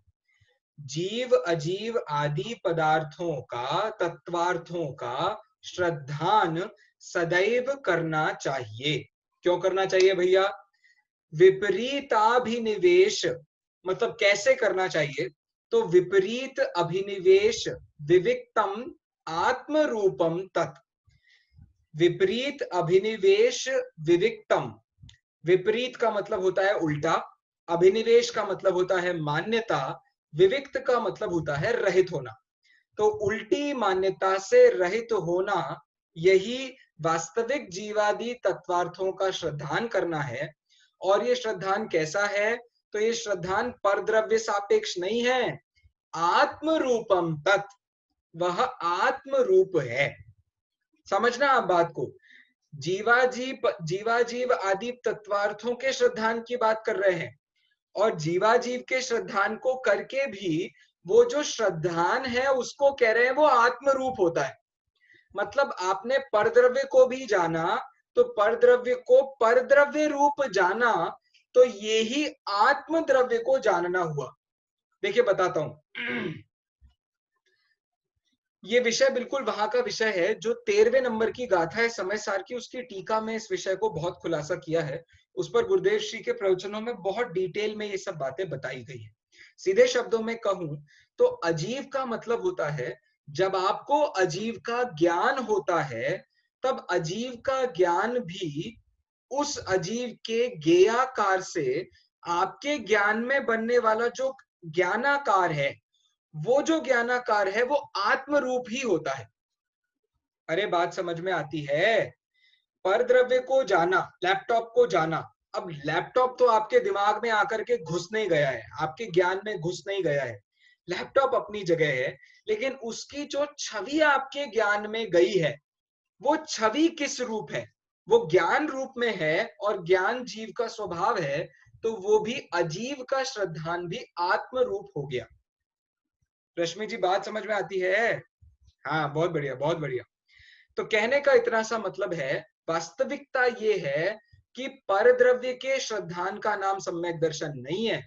जीव अजीव आदि पदार्थों का, तत्वार्थों का श्रद्धान सदैव करना चाहिए। क्यों करना चाहिए भैया? विपरीताभिनिवेश, मतलब कैसे करना चाहिए? तो विपरीत अभिनिवेश विविक्तम आत्म रूपम तत्। विपरीत अभिनिवेश विविक्तम, विपरीत का मतलब होता है उल्टा, अभिनिवेश का मतलब होता है मान्यता, विविक्त का मतलब होता है रहित होना। तो उल्टी मान्यता से रहित होना, यही वास्तविक जीवादि तत्वार्थों का श्रद्धान करना है। और ये श्रद्धान कैसा है? तो ये श्रद्धान परद्रव्य सापेक्ष नहीं है, आत्म रूपम तत्, वह आत्म रूप है। समझना आप बात को, जीवाजीव आदि तत्वार्थों के श्रद्धान की बात कर रहे हैं, और जीवाजीव के श्रद्धान को करके भी वो जो श्रद्धान है उसको कह रहे हैं वो आत्म रूप होता है। मतलब आपने परद्रव्य को भी जाना, तो परद्रव्य को परद्रव्य रूप जाना, तो ये ही आत्म द्रव्य को जानना हुआ। देखिए बताता हूं, ये विषय बिल्कुल वहां का विषय है जो 13वें नंबर की गाथा है समय सार की, उसकी टीका में इस विषय को बहुत खुलासा किया है। उस पर गुरुदेव श्री के प्रवचनों में बहुत डिटेल में ये सब बातें बताई गई है। सीधे शब्दों में कहूं तो अजीव का मतलब होता है, जब आपको अजीव का ज्ञान होता है तब अजीव का ज्ञान भी उस अजीव के ज्ञेयाकार से आपके ज्ञान में बनने वाला जो ज्ञानाकार है, वो जो ज्ञानाकार है वो आत्म रूप ही होता है। अरे बात समझ में आती है? परद्रव्य को जाना, लैपटॉप को जाना, अब लैपटॉप तो आपके दिमाग में आकर के घुस नहीं गया है, आपके ज्ञान में घुस नहीं गया है, लैपटॉप अपनी जगह है, लेकिन उसकी जो छवि आपके ज्ञान में गई है, वो छवि किस रूप है? वो ज्ञान रूप में है, और ज्ञान जीव का स्वभाव है, तो वो भी अजीव का श्रद्धान भी आत्म रूप हो गया। रश्मि जी बात समझ में आती है? हाँ, बहुत बढ़िया, बहुत बढ़िया। तो कहने का इतना सा मतलब है, वास्तविकता ये है कि परद्रव्य के श्रद्धान का नाम सम्यक दर्शन नहीं है,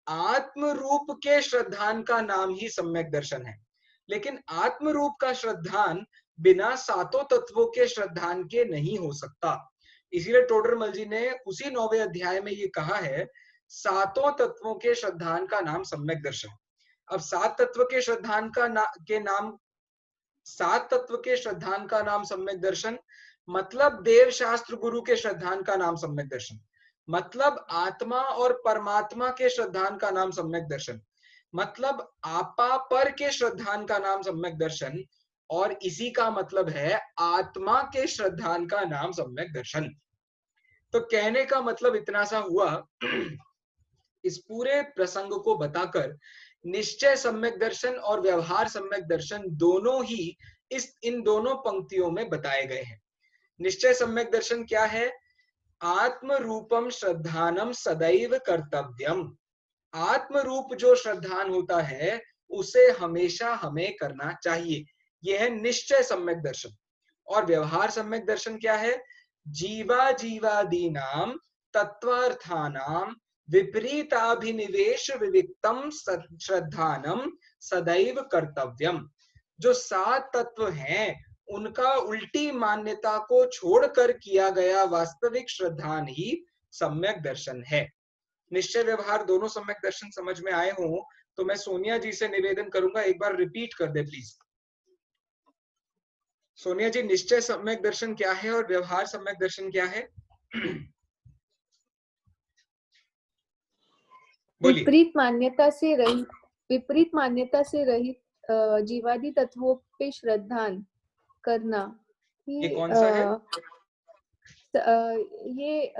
आत्म रूप के श्रद्धान का नाम ही सम्यक दर्शन है। लेकिन आत्म रूप का श्रद्धान बिना सातों तत्वों के श्रद्धान के नहीं हो सकता। इसीलिए टोडरमल जी ने उसी 9वें अध्याय में ये कहा है, सातों तत्वों के श्रद्धान का नाम सम्यक दर्शन। अब सात तत्व के श्रद्धान का नाम, सात तत्व के श्रद्धान का नाम सम्यक दर्शन, मतलब देव शास्त्र गुरु के श्रद्धान का नाम सम्यक दर्शन, मतलब आत्मा और परमात्मा के श्रद्धान का नाम सम्यक दर्शन, मतलब आपा पर के श्रद्धान का नाम सम्यक दर्शन, और इसी का मतलब है आत्मा के श्रद्धान का नाम सम्यक दर्शन। तो कहने का मतलब इतना सा हुआ, इस पूरे प्रसंग को बताकर निश्चय सम्यक दर्शन और व्यवहार सम्यक दर्शन दोनों ही इन दोनों पंक्तियों में बताए गए हैं। निश्चय सम्यक दर्शन क्या है? आत्म रूपम श्रद्धानम सदैव कर्तव्यम, आत्म रूप जो श्रद्धान होता है उसे हमेशा हमें करना चाहिए, यह है निश्चय सम्यक दर्शन। और व्यवहार सम्यक दर्शन क्या है? जीवा जीवादीनाम तत्वार्थानाम विपरीताभिनिवेश विविक्तम श्रद्धानम सदैव कर्तव्यम, जो सात तत्व हैं उनका उल्टी मान्यता को छोड़कर किया गया वास्तविक श्रद्धान ही सम्यक दर्शन है। निश्चय व्यवहार दोनों सम्यक दर्शन समझ में आए हों तो मैं सोनिया जी से निवेदन करूंगा, एक बार रिपीट कर दे प्लीज। सोनिया जी, निश्चय सम्यक दर्शन क्या है और व्यवहार सम्यक दर्शन क्या है? विपरीत मान्यता से रहित जीवादि तत्वों पे श्रद्धान करना, ये कौन सा है? ये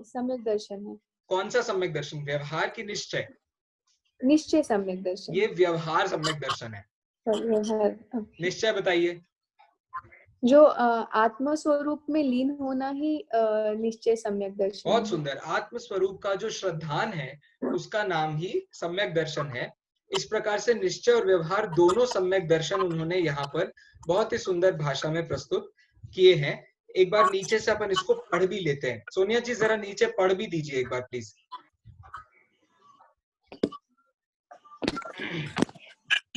सम्यक दर्शन है। कौन सा सम्यक दर्शन, व्यवहार की निश्चय? निश्चय सम्यक दर्शन। ये व्यवहार सम्यक दर्शन है। व्यवहार निश्चय बताइए। जो आत्म स्वरूप में लीन होना ही निश्चय सम्यक दर्शन बहुत है। सुंदर। आत्म स्वरूप का जो श्रद्धान है उसका नाम ही सम्यक दर्शन है। इस प्रकार से निश्चय और व्यवहार दोनों सम्यक दर्शन उन्होंने यहाँ पर बहुत ही सुंदर भाषा में प्रस्तुत किए हैं। एक बार नीचे से अपन इसको पढ़ भी लेते हैं। सोनिया जी जरा नीचे पढ़ भी दीजिए एक बार प्लीज।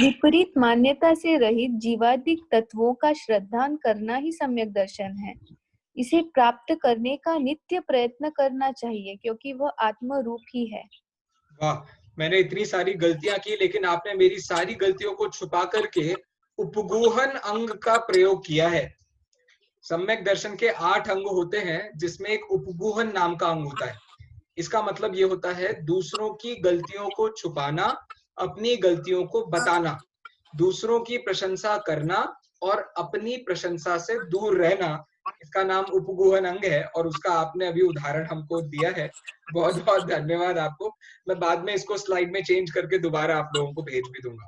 विपरीत मान्यता से रहित जीवादिक तत्वों का श्रद्धान करना ही सम्यक दर्शन है। इसे प्राप्त करने का नित्य प्रयत्न करना चाहिए क्योंकि वह आत्म रूप ही है। वाह, मैंने इतनी सारी गलतियां की लेकिन आपने मेरी सारी गलतियों को छुपा करके उपगूहन अंग का प्रयोग किया है। सम्यक दर्शन के 8 अंग होते हैं जिसमें एक उपगूहन नाम का अंग होता है। इसका मतलब ये होता है दूसरों की गलतियों को छुपाना, अपनी गलतियों को बताना, दूसरों की प्रशंसा करना और अपनी प्रशंसा से दूर रहना। इसका नाम उपगूहन अंग है और उसका आपने अभी उदाहरण हमको दिया है। बहुत बहुत धन्यवाद आपको। मैं बाद में इसको स्लाइड में चेंज करके दोबारा आप लोगों को भेज भी दूंगा।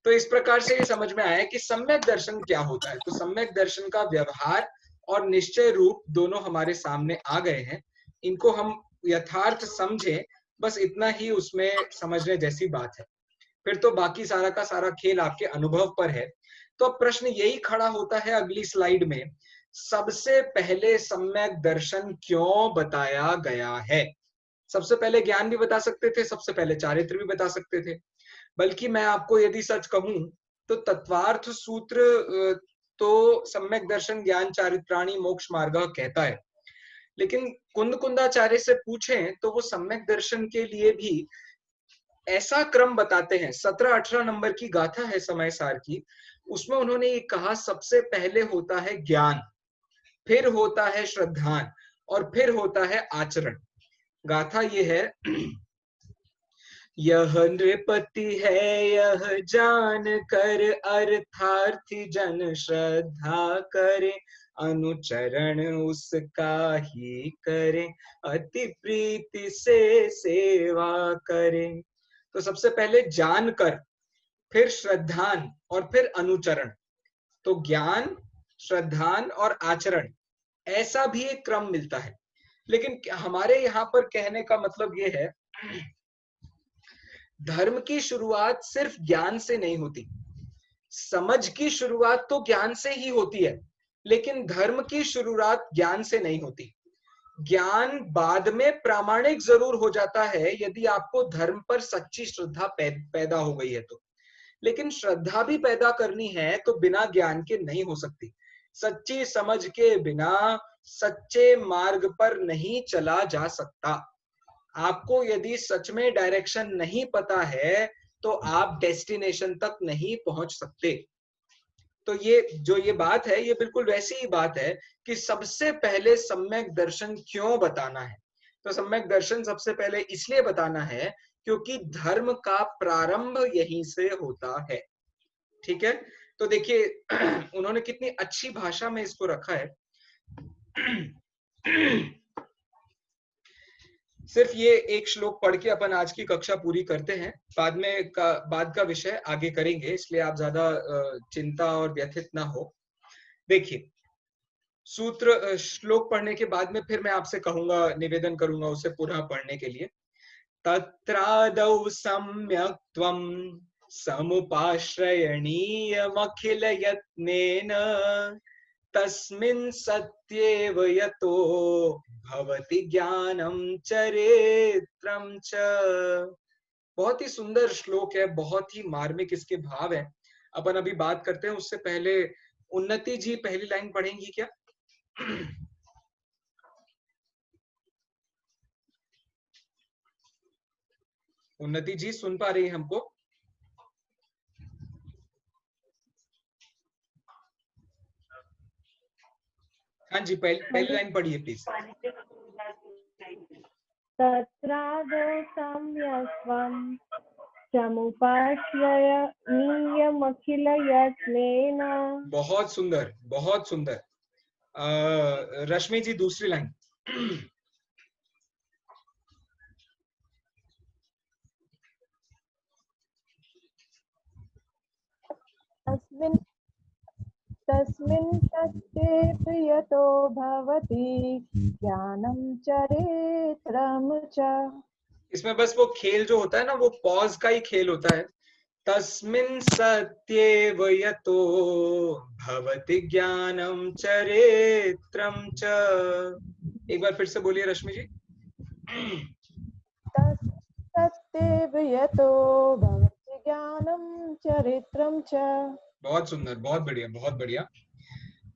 तो इस प्रकार से ये समझ में आया कि सम्यक दर्शन क्या होता है। तो सम्यक दर्शन का व्यवहार और निश्चय रूप दोनों हमारे सामने आ गए हैं। इनको हम यथार्थ समझें, बस इतना ही उसमें समझने जैसी बात है। फिर तो बाकी सारा का सारा खेल आपके अनुभव पर है। तो अब प्रश्न यही खड़ा होता है अगली स्लाइड में, सबसे पहले सम्यक दर्शन क्यों बताया गया है? सबसे पहले ज्ञान भी बता सकते थे, सबसे पहले चारित्र भी बता सकते थे। बल्कि मैं आपको यदि सच कहूं तो तत्वार्थ सूत्र तो सम्यक दर्शन ज्ञान चारित्राणी मोक्ष मार्ग कहता है, लेकिन कुंद कुंदाचार्य से पूछें तो वो सम्यक दर्शन के लिए भी ऐसा क्रम बताते हैं। 17-18 नंबर की गाथा है समय सार की, उसमें उन्होंने ये कहा सबसे पहले होता है ज्ञान, फिर होता है श्रद्धान और फिर होता है आचरण। गाथा ये है, यह नृपति है यह जान कर अर्थार्थी जन श्रद्धा करे, अनुचरण उसका ही करे, अति प्रीति से सेवा करे। तो सबसे पहले जानकर, फिर श्रद्धान और फिर अनुचरण। तो ज्ञान, श्रद्धान और आचरण, ऐसा भी एक क्रम मिलता है। लेकिन हमारे यहाँ पर कहने का मतलब ये है, धर्म की शुरुआत सिर्फ ज्ञान से नहीं होती, समझ की शुरुआत तो ज्ञान से ही होती है, लेकिन धर्म की शुरुआत ज्ञान से नहीं होती। ज्ञान बाद में प्रामाणिक जरूर हो जाता है यदि आपको धर्म पर सच्ची श्रद्धा पैदा हो गई है तो, लेकिन श्रद्धा भी पैदा करनी है तो बिना ज्ञान के नहीं हो सकती। सच्ची समझ के बिना सच्चे मार्ग पर नहीं चला जा सकता। आपको यदि सच में डायरेक्शन नहीं पता है तो आप डेस्टिनेशन तक नहीं पहुंच सकते। तो ये बात है, ये बिल्कुल वैसी ही बात है कि सबसे पहले सम्यक दर्शन क्यों बताना है। तो सम्यक दर्शन सबसे पहले इसलिए बताना है क्योंकि धर्म का प्रारंभ यहीं से होता है। ठीक है, तो देखिए उन्होंने कितनी अच्छी भाषा में इसको रखा है। सिर्फ ये एक श्लोक पढ़ के अपन आज की कक्षा पूरी करते हैं, बाद का विषय आगे करेंगे, इसलिए आप ज्यादा चिंता और व्यथित ना हो। देखिए सूत्र श्लोक पढ़ने के बाद में फिर मैं आपसे कहूंगा, निवेदन करूंगा उसे पुनः पढ़ने के लिए। तत्रादौ सम्यक्त्वं समुपाश्रयणीयमखिल यत्नेन तस्मिन् सत्येव यतो भवति ज्ञानम चरित्रम च। बहुत ही सुंदर श्लोक है, बहुत ही मार्मिक इसके भाव है। अपन अभी बात करते हैं, उससे पहले उन्नति जी पहली लाइन पढ़ेंगी क्या? उन्नति जी सुन पा रही है हमको? हाँ जी, पहली लाइन पढ़िए प्लीज। तत्रादौ सम्यक्त्वं समुपाश्रयणीयमखिल यत्नेन। बहुत सुंदर, बहुत सुंदर। रश्मि जी दूसरी लाइन। तस्मिन् सत्ये प्रियतो भवति ज्ञानं चरित्रं च। इसमें बस वो खेल जो होता है ना, वो पॉज का ही खेल होता है। तस्मिन् सत्येव यतो भवति ज्ञानं चरित्रं च। एक बार फिर से बोलिए रश्मि जी। तस्तेव यतो भवति ज्ञानं चरित्रं च। बहुत सुंदर, बहुत बढ़िया, बहुत बढ़िया।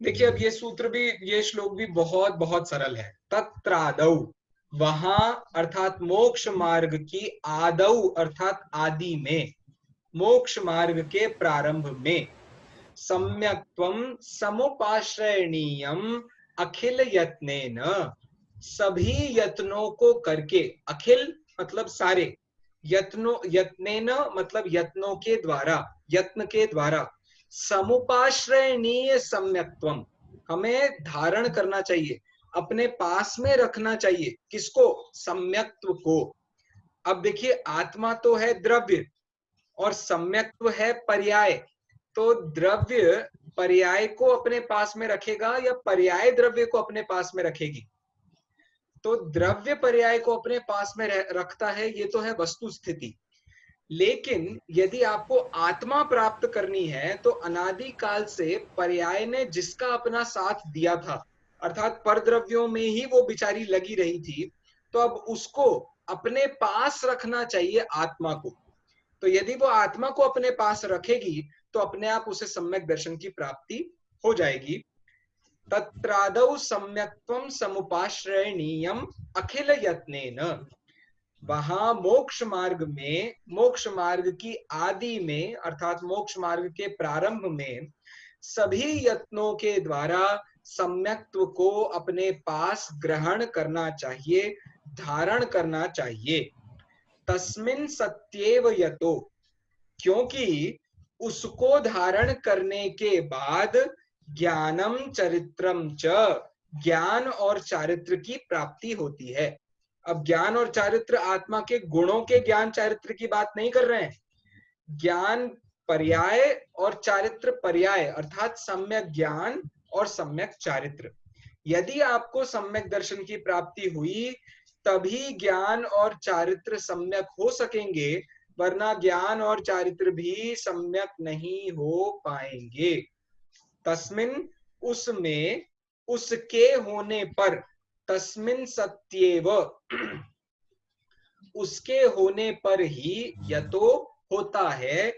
देखिए अब ये सूत्र भी, ये श्लोक भी बहुत बहुत सरल है। तत्रादौ, वहां अर्थात मोक्ष मार्ग की, आदौ अर्थात आदि में, मोक्ष मार्ग के प्रारंभ में, सम्यक्त्वं समुपाश्रयणीयम अखिल यत्नेन, सभी यत्नों को करके, अखिल मतलब सारे, यत्नेन मतलब यत्नों के द्वारा, यत्न के द्वारा, समुपाश्रयणीय सम्यक्त्वम, हमें धारण करना चाहिए, अपने पास में रखना चाहिए। किसको? सम्यक्त्व को। अब देखिए आत्मा तो है द्रव्य और सम्यक्त्व है पर्याय। तो द्रव्य पर्याय को अपने पास में रखेगा या पर्याय द्रव्य को अपने पास में रखेगी? तो द्रव्य पर्याय को अपने पास में रखता है, ये तो है वस्तु स्थिति। लेकिन यदि आपको आत्मा प्राप्त करनी है तो अनादि काल से पर्याय ने जिसका अपना साथ दिया था, अर्थात परद्रव्यों में ही वो बेचारी लगी रही थी, तो अब उसको अपने पास रखना चाहिए आत्मा को। तो यदि वो आत्मा को अपने पास रखेगी तो अपने आप उसे सम्यक दर्शन की प्राप्ति हो जाएगी। तत्रादौ सम्यक्त्वं समुपाश्रयणीयम अखिल यत्नेन, वहां मोक्ष मार्ग में, मोक्ष मार्ग की आदि में अर्थात मोक्ष मार्ग के प्रारंभ में, सभी यत्नों के द्वारा सम्यक्त्व को अपने पास ग्रहण करना चाहिए, धारण करना चाहिए। तस्मिन् सत्येव यतो, क्योंकि उसको धारण करने के बाद ज्ञानम चरित्रम च, ज्ञान और चारित्र की प्राप्ति होती है। अब ज्ञान और चारित्र आत्मा के गुणों के ज्ञान चारित्र की बात नहीं कर रहे हैं। ज्ञान पर्याय और चारित्र पर्याय, अर्थात सम्यक ज्ञान और सम्यक चारित्र। यदि आपको सम्यक दर्शन की प्राप्ति हुई तभी ज्ञान और चारित्र सम्यक हो सकेंगे, वरना ज्ञान और चारित्र भी सम्यक नहीं हो पाएंगे। तस्मिन्, उसमें, उसके होने पर, तस्मिन् सत्येव, उसके होने पर ही, यतो होता है,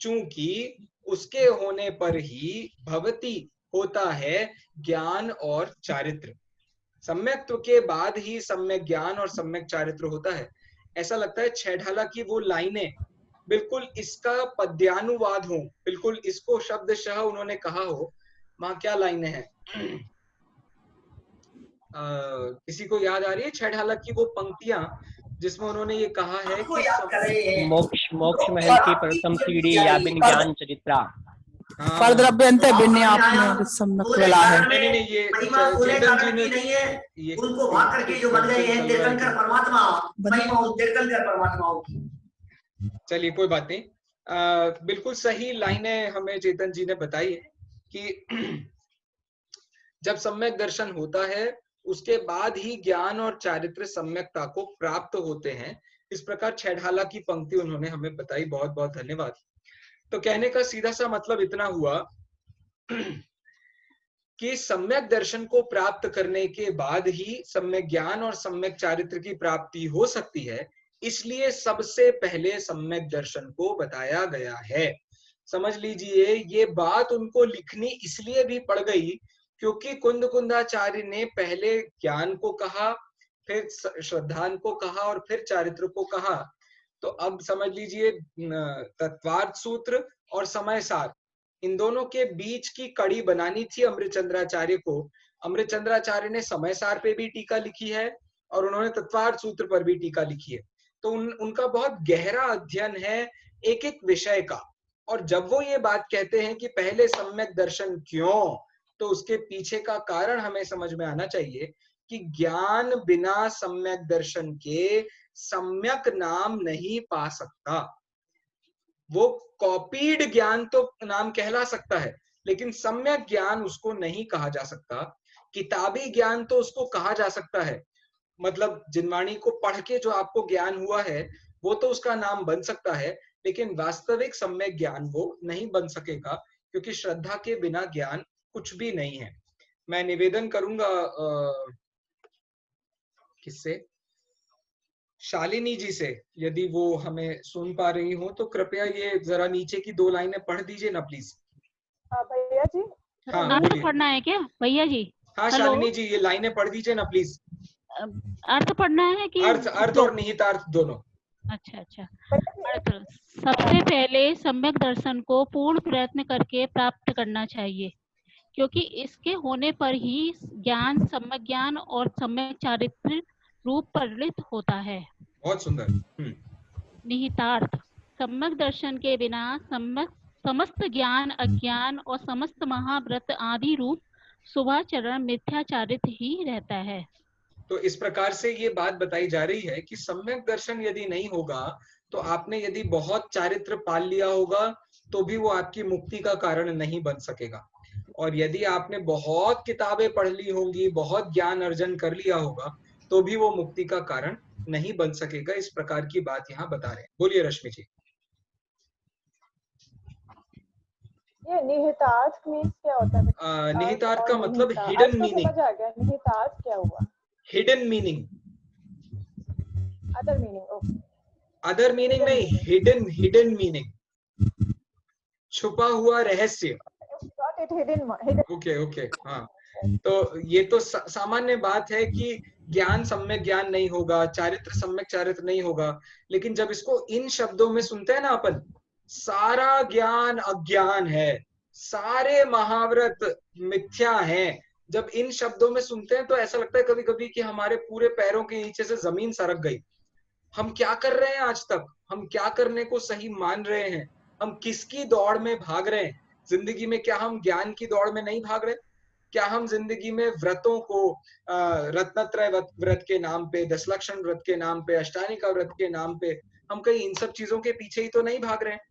चूंकि उसके होने पर ही, भवति होता है, ज्ञान और चारित्र। सम्यक्त्व के बाद ही सम्यक ज्ञान और सम्यक चारित्र होता है। ऐसा लगता है छह ढाला की वो लाइनें बिल्कुल इसका पद्यानुवाद हो, बिल्कुल इसको शब्दशः उन्होंने कहा हो। वहां क्या लाइनें हैं? किसी को याद आ रही है छह ढाला की वो पंक्तियां जिसमें उन्होंने ये कहा है कि मोक्ष मोक्ष महल की प्रथम सीढ़ी या बिन ज्ञान चरित्रा, परद्रव्यन्ते भिन्नात्म सम्यक् वाला है। नहीं, ये चेतन जी ने ये उनको भाग करके जो बन गए हैं तीर्थंकर परमात्मा, महिमा तीर्थंकर परमात्माओं की। चलिए कोई बात नहीं। बिल्कुल सही लाइनें हमें चेतन जी ने बताई है कि जब सम्यक दर्शन होता है उसके बाद ही ज्ञान और चारित्र सम्यकता को प्राप्त होते हैं। इस प्रकार छह ढाला की पंक्ति उन्होंने हमें बताई। बहुत बहुत धन्यवाद। तो कहने का सीधा सा मतलब इतना हुआ कि सम्यक दर्शन को प्राप्त करने के बाद ही सम्यक ज्ञान और सम्यक चारित्र की प्राप्ति हो सकती है, इसलिए सबसे पहले सम्यक दर्शन को बताया गया है। समझ लीजिए ये बात उनको लिखनी इसलिए भी पड़ गई क्योंकि कुंदकुंदाचार्य ने पहले ज्ञान को कहा, फिर श्रद्धान को कहा और फिर चारित्र को कहा। तो अब समझ लीजिए तत्वार्थ सूत्र और समय सार, इन दोनों के बीच की कड़ी बनानी थी अमृतचंद्राचार्य को। अमृतचंद्राचार्य ने समय सार पे भी टीका लिखी है और उन्होंने तत्वार्थ सूत्र पर भी टीका लिखी है। तो उनका बहुत गहरा अध्ययन है एक एक विषय का। और जब वो ये बात कहते हैं कि पहले सम्यक दर्शन क्यों, तो उसके पीछे का कारण हमें समझ में आना चाहिए कि ज्ञान बिना सम्यक दर्शन के सम्यक नाम नहीं पा सकता। वो कॉपीड ज्ञान तो नाम कहला सकता है, लेकिन सम्यक ज्ञान उसको नहीं कहा जा सकता। किताबी ज्ञान तो उसको कहा जा सकता है, मतलब जिनवाणी को पढ़ के जो आपको ज्ञान हुआ है वो तो उसका नाम बन सकता है, लेकिन वास्तविक सम्यक ज्ञान वो नहीं बन सकेगा, क्योंकि श्रद्धा के बिना ज्ञान कुछ भी नहीं है। मैं निवेदन करूंगा किससे, शालिनी जी से, यदि वो हमें सुन पा रही हो तो कृपया ये जरा नीचे की 2 लाइनें पढ़ दीजिए ना प्लीज। भैया जी, हाँ अर्थ बोलिए। पढ़ना है क्या भैया जी? हाँ हेलो, शालिनी जी, ये लाइनें पढ़ दीजिए ना प्लीज। अर्थ पढ़ना है कि अर्थ और निहितार्थ दोनों। अच्छा अच्छा। अर्थ, सबसे पहले सम्यक दर्शन को पूर्ण प्रयत्न करके प्राप्त करना चाहिए, क्योंकि इसके होने पर ही ज्ञान सम्यक ज्ञान और सम्यक चारित्र रूप परिणत होता है। बहुत सुंदर। निहितार्थ, सम्यक दर्शन के बिना समस्त ज्ञान अज्ञान और समस्त महाव्रत आदि रूप शुभाचरण मिथ्याचारित ही रहता है। तो इस प्रकार से ये बात बताई जा रही है कि सम्यक दर्शन यदि नहीं होगा तो आपने यदि बहुत चारित्र पाल लिया होगा तो भी वो आपकी मुक्ति का कारण नहीं बन सकेगा, और यदि आपने बहुत किताबें पढ़ ली होंगी, बहुत ज्ञान अर्जन कर लिया होगा तो भी वो मुक्ति का कारण नहीं बन सकेगा। इस प्रकार की बात यहाँ बता रहे हैं। बोलिए रश्मि जी। ये निहितार्थ मीन्स क्या होता है? निहितार्थ का मतलब हिडन मीनिंग। समझ आ गया, निहितार्थ क्या हुआ? Hidden meaning. Other meaning. Okay, other meaning नहीं, हिडन मीनिंग, छुपा हुआ रहस्य। ओके, हाँ। तो ये तो सामान्य बात है कि ज्ञान सम्यक ज्ञान नहीं होगा, चारित्र सम्यक चारित्र नहीं होगा, लेकिन जब इसको इन शब्दों में सुनते हैं ना अपन, सारा ज्ञान अज्ञान है, सारे महाव्रत मिथ्या हैं, जब इन शब्दों में सुनते हैं तो ऐसा लगता है कभी कभी कि हमारे पूरे पैरों के नीचे से जमीन सरक गई। हम क्या कर रहे हैं आज तक? हम क्या करने को सही मान रहे हैं? हम किसकी दौड़ में भाग रहे हैं जिंदगी में? क्या हम ज्ञान की दौड़ में नहीं भाग रहे? क्या हम जिंदगी में व्रतों को रत्नत्रय व्रत के नाम पे, 10 लक्षण व्रत के नाम पे, अष्टानिका व्रत के नाम पे, हम कहीं इन सब चीजों के पीछे ही तो नहीं भाग रहे हैं?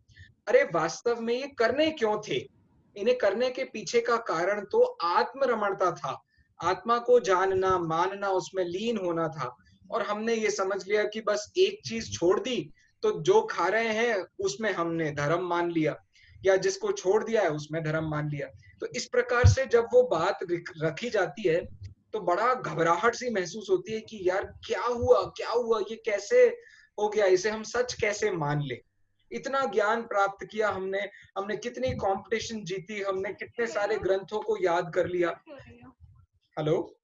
अरे वास्तव में ये करने क्यों थे? इन्हें करने के पीछे का कारण तो आत्मरमणता था, आत्मा को जानना, मानना, उसमें लीन होना था। और हमने ये समझ लिया कि बस एक चीज छोड़ दी तो जो खा रहे हैं उसमें हमने धर्म मान लिया, या जिसको छोड़ दिया है उसमें धर्म मान लिया। तो इस प्रकार से जब वो बात रखी जाती है तो बड़ा घबराहट सी महसूस होती है कि यार क्या हुआ, ये कैसे हो गया, इसे हम सच कैसे मान ले? इतना ज्ञान प्राप्त किया हमने कितनी कंपटीशन जीती, हमने कितने सारे ग्रंथों को याद कर लिया। हेलो,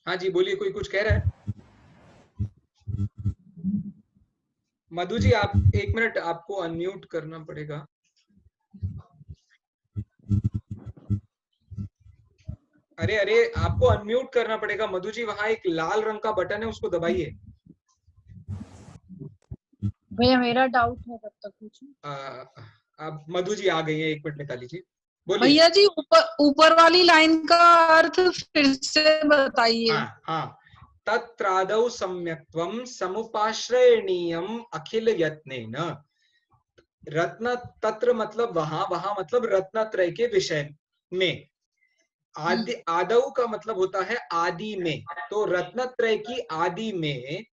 हाँ जी बोलिए, कोई कुछ कह रहा है? मधु जी आप 1 मिनट, आपको अनम्यूट करना पड़ेगा। अरे आपको अनम्यूट करना पड़ेगा मधु जी, वहां एक लाल रंग का बटन है, उसको दबाइए। भैया मेरा डाउट है, तब तक पूछो। अब मधु जी आ गई है, 1 मिनट निकाली जी, बोलिए। भैया जी ऊपर वाली लाइन का अर्थ फिर से बताइए। हाँ, तत्रादौ सम्यक्त्वं समुपाश्रयणीयम् अखिल यत्नेन। रत्न तत्र मतलब वहां मतलब रत्नत्रय के विषय में। आदौ का मतलब होता है आदि में, तो रत्नत्रय की आदि में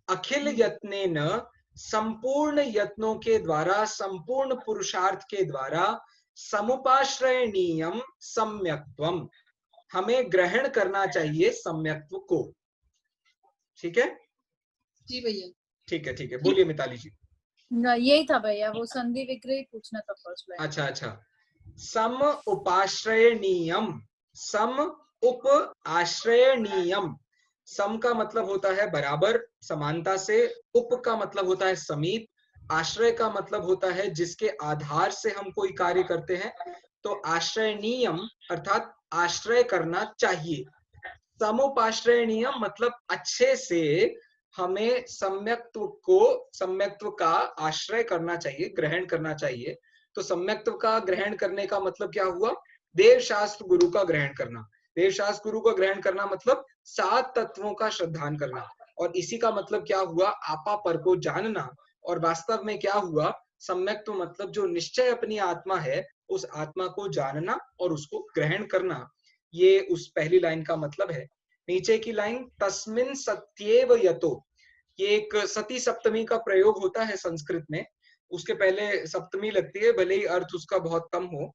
अखिल यत्नेन, संपूर्ण यत्नों के द्वारा, संपूर्ण पुरुषार्थ के द्वारा, समुपाश्रयणीयम सम्यक्त्वम, हमें ग्रहण करना चाहिए सम्यक्त्व को। ठीक है जी भैया। ठीक है, बोलिए मिताली जी। यही था भैया, वो संधि विग्रह पूछना था फर्स्ट लाइन। अच्छा, सम उपाश्रयणीयम, सम उप आश्रयणीयम। सम का मतलब होता है बराबर, समानता से। उप का मतलब होता है समीप। आश्रय का मतलब होता है जिसके आधार से हम कोई कार्य करते हैं। तो आश्रयणीयम अर्थात आश्रय करना चाहिए। समुपाश्रयणीयम मतलब अच्छे से हमें सम्यक्त्व का आश्रय करना चाहिए, ग्रहण करना चाहिए। तो सम्यक्त्व का ग्रहण करने का मतलब क्या हुआ? देव शास्त्र गुरु का ग्रहण करना। देव शास्त्र गुरु का ग्रहण करना मतलब 7 तत्वों का श्रद्धान करना। और इसी का मतलब क्या हुआ? आपा पर को जानना। और वास्तव में क्या हुआ? सम्यक तो मतलब जो निश्चय अपनी आत्मा है, उस आत्मा को जानना और उसको ग्रहण करना, ये उस पहली लाइन का मतलब है। नीचे की लाइन तस्मिन् सत्येव यतो, ये एक सती सप्तमी का प्रयोग होता है संस्कृत में, उसके पहले सप्तमी लगती है, भले ही अर्थ उसका बहुत कम हो।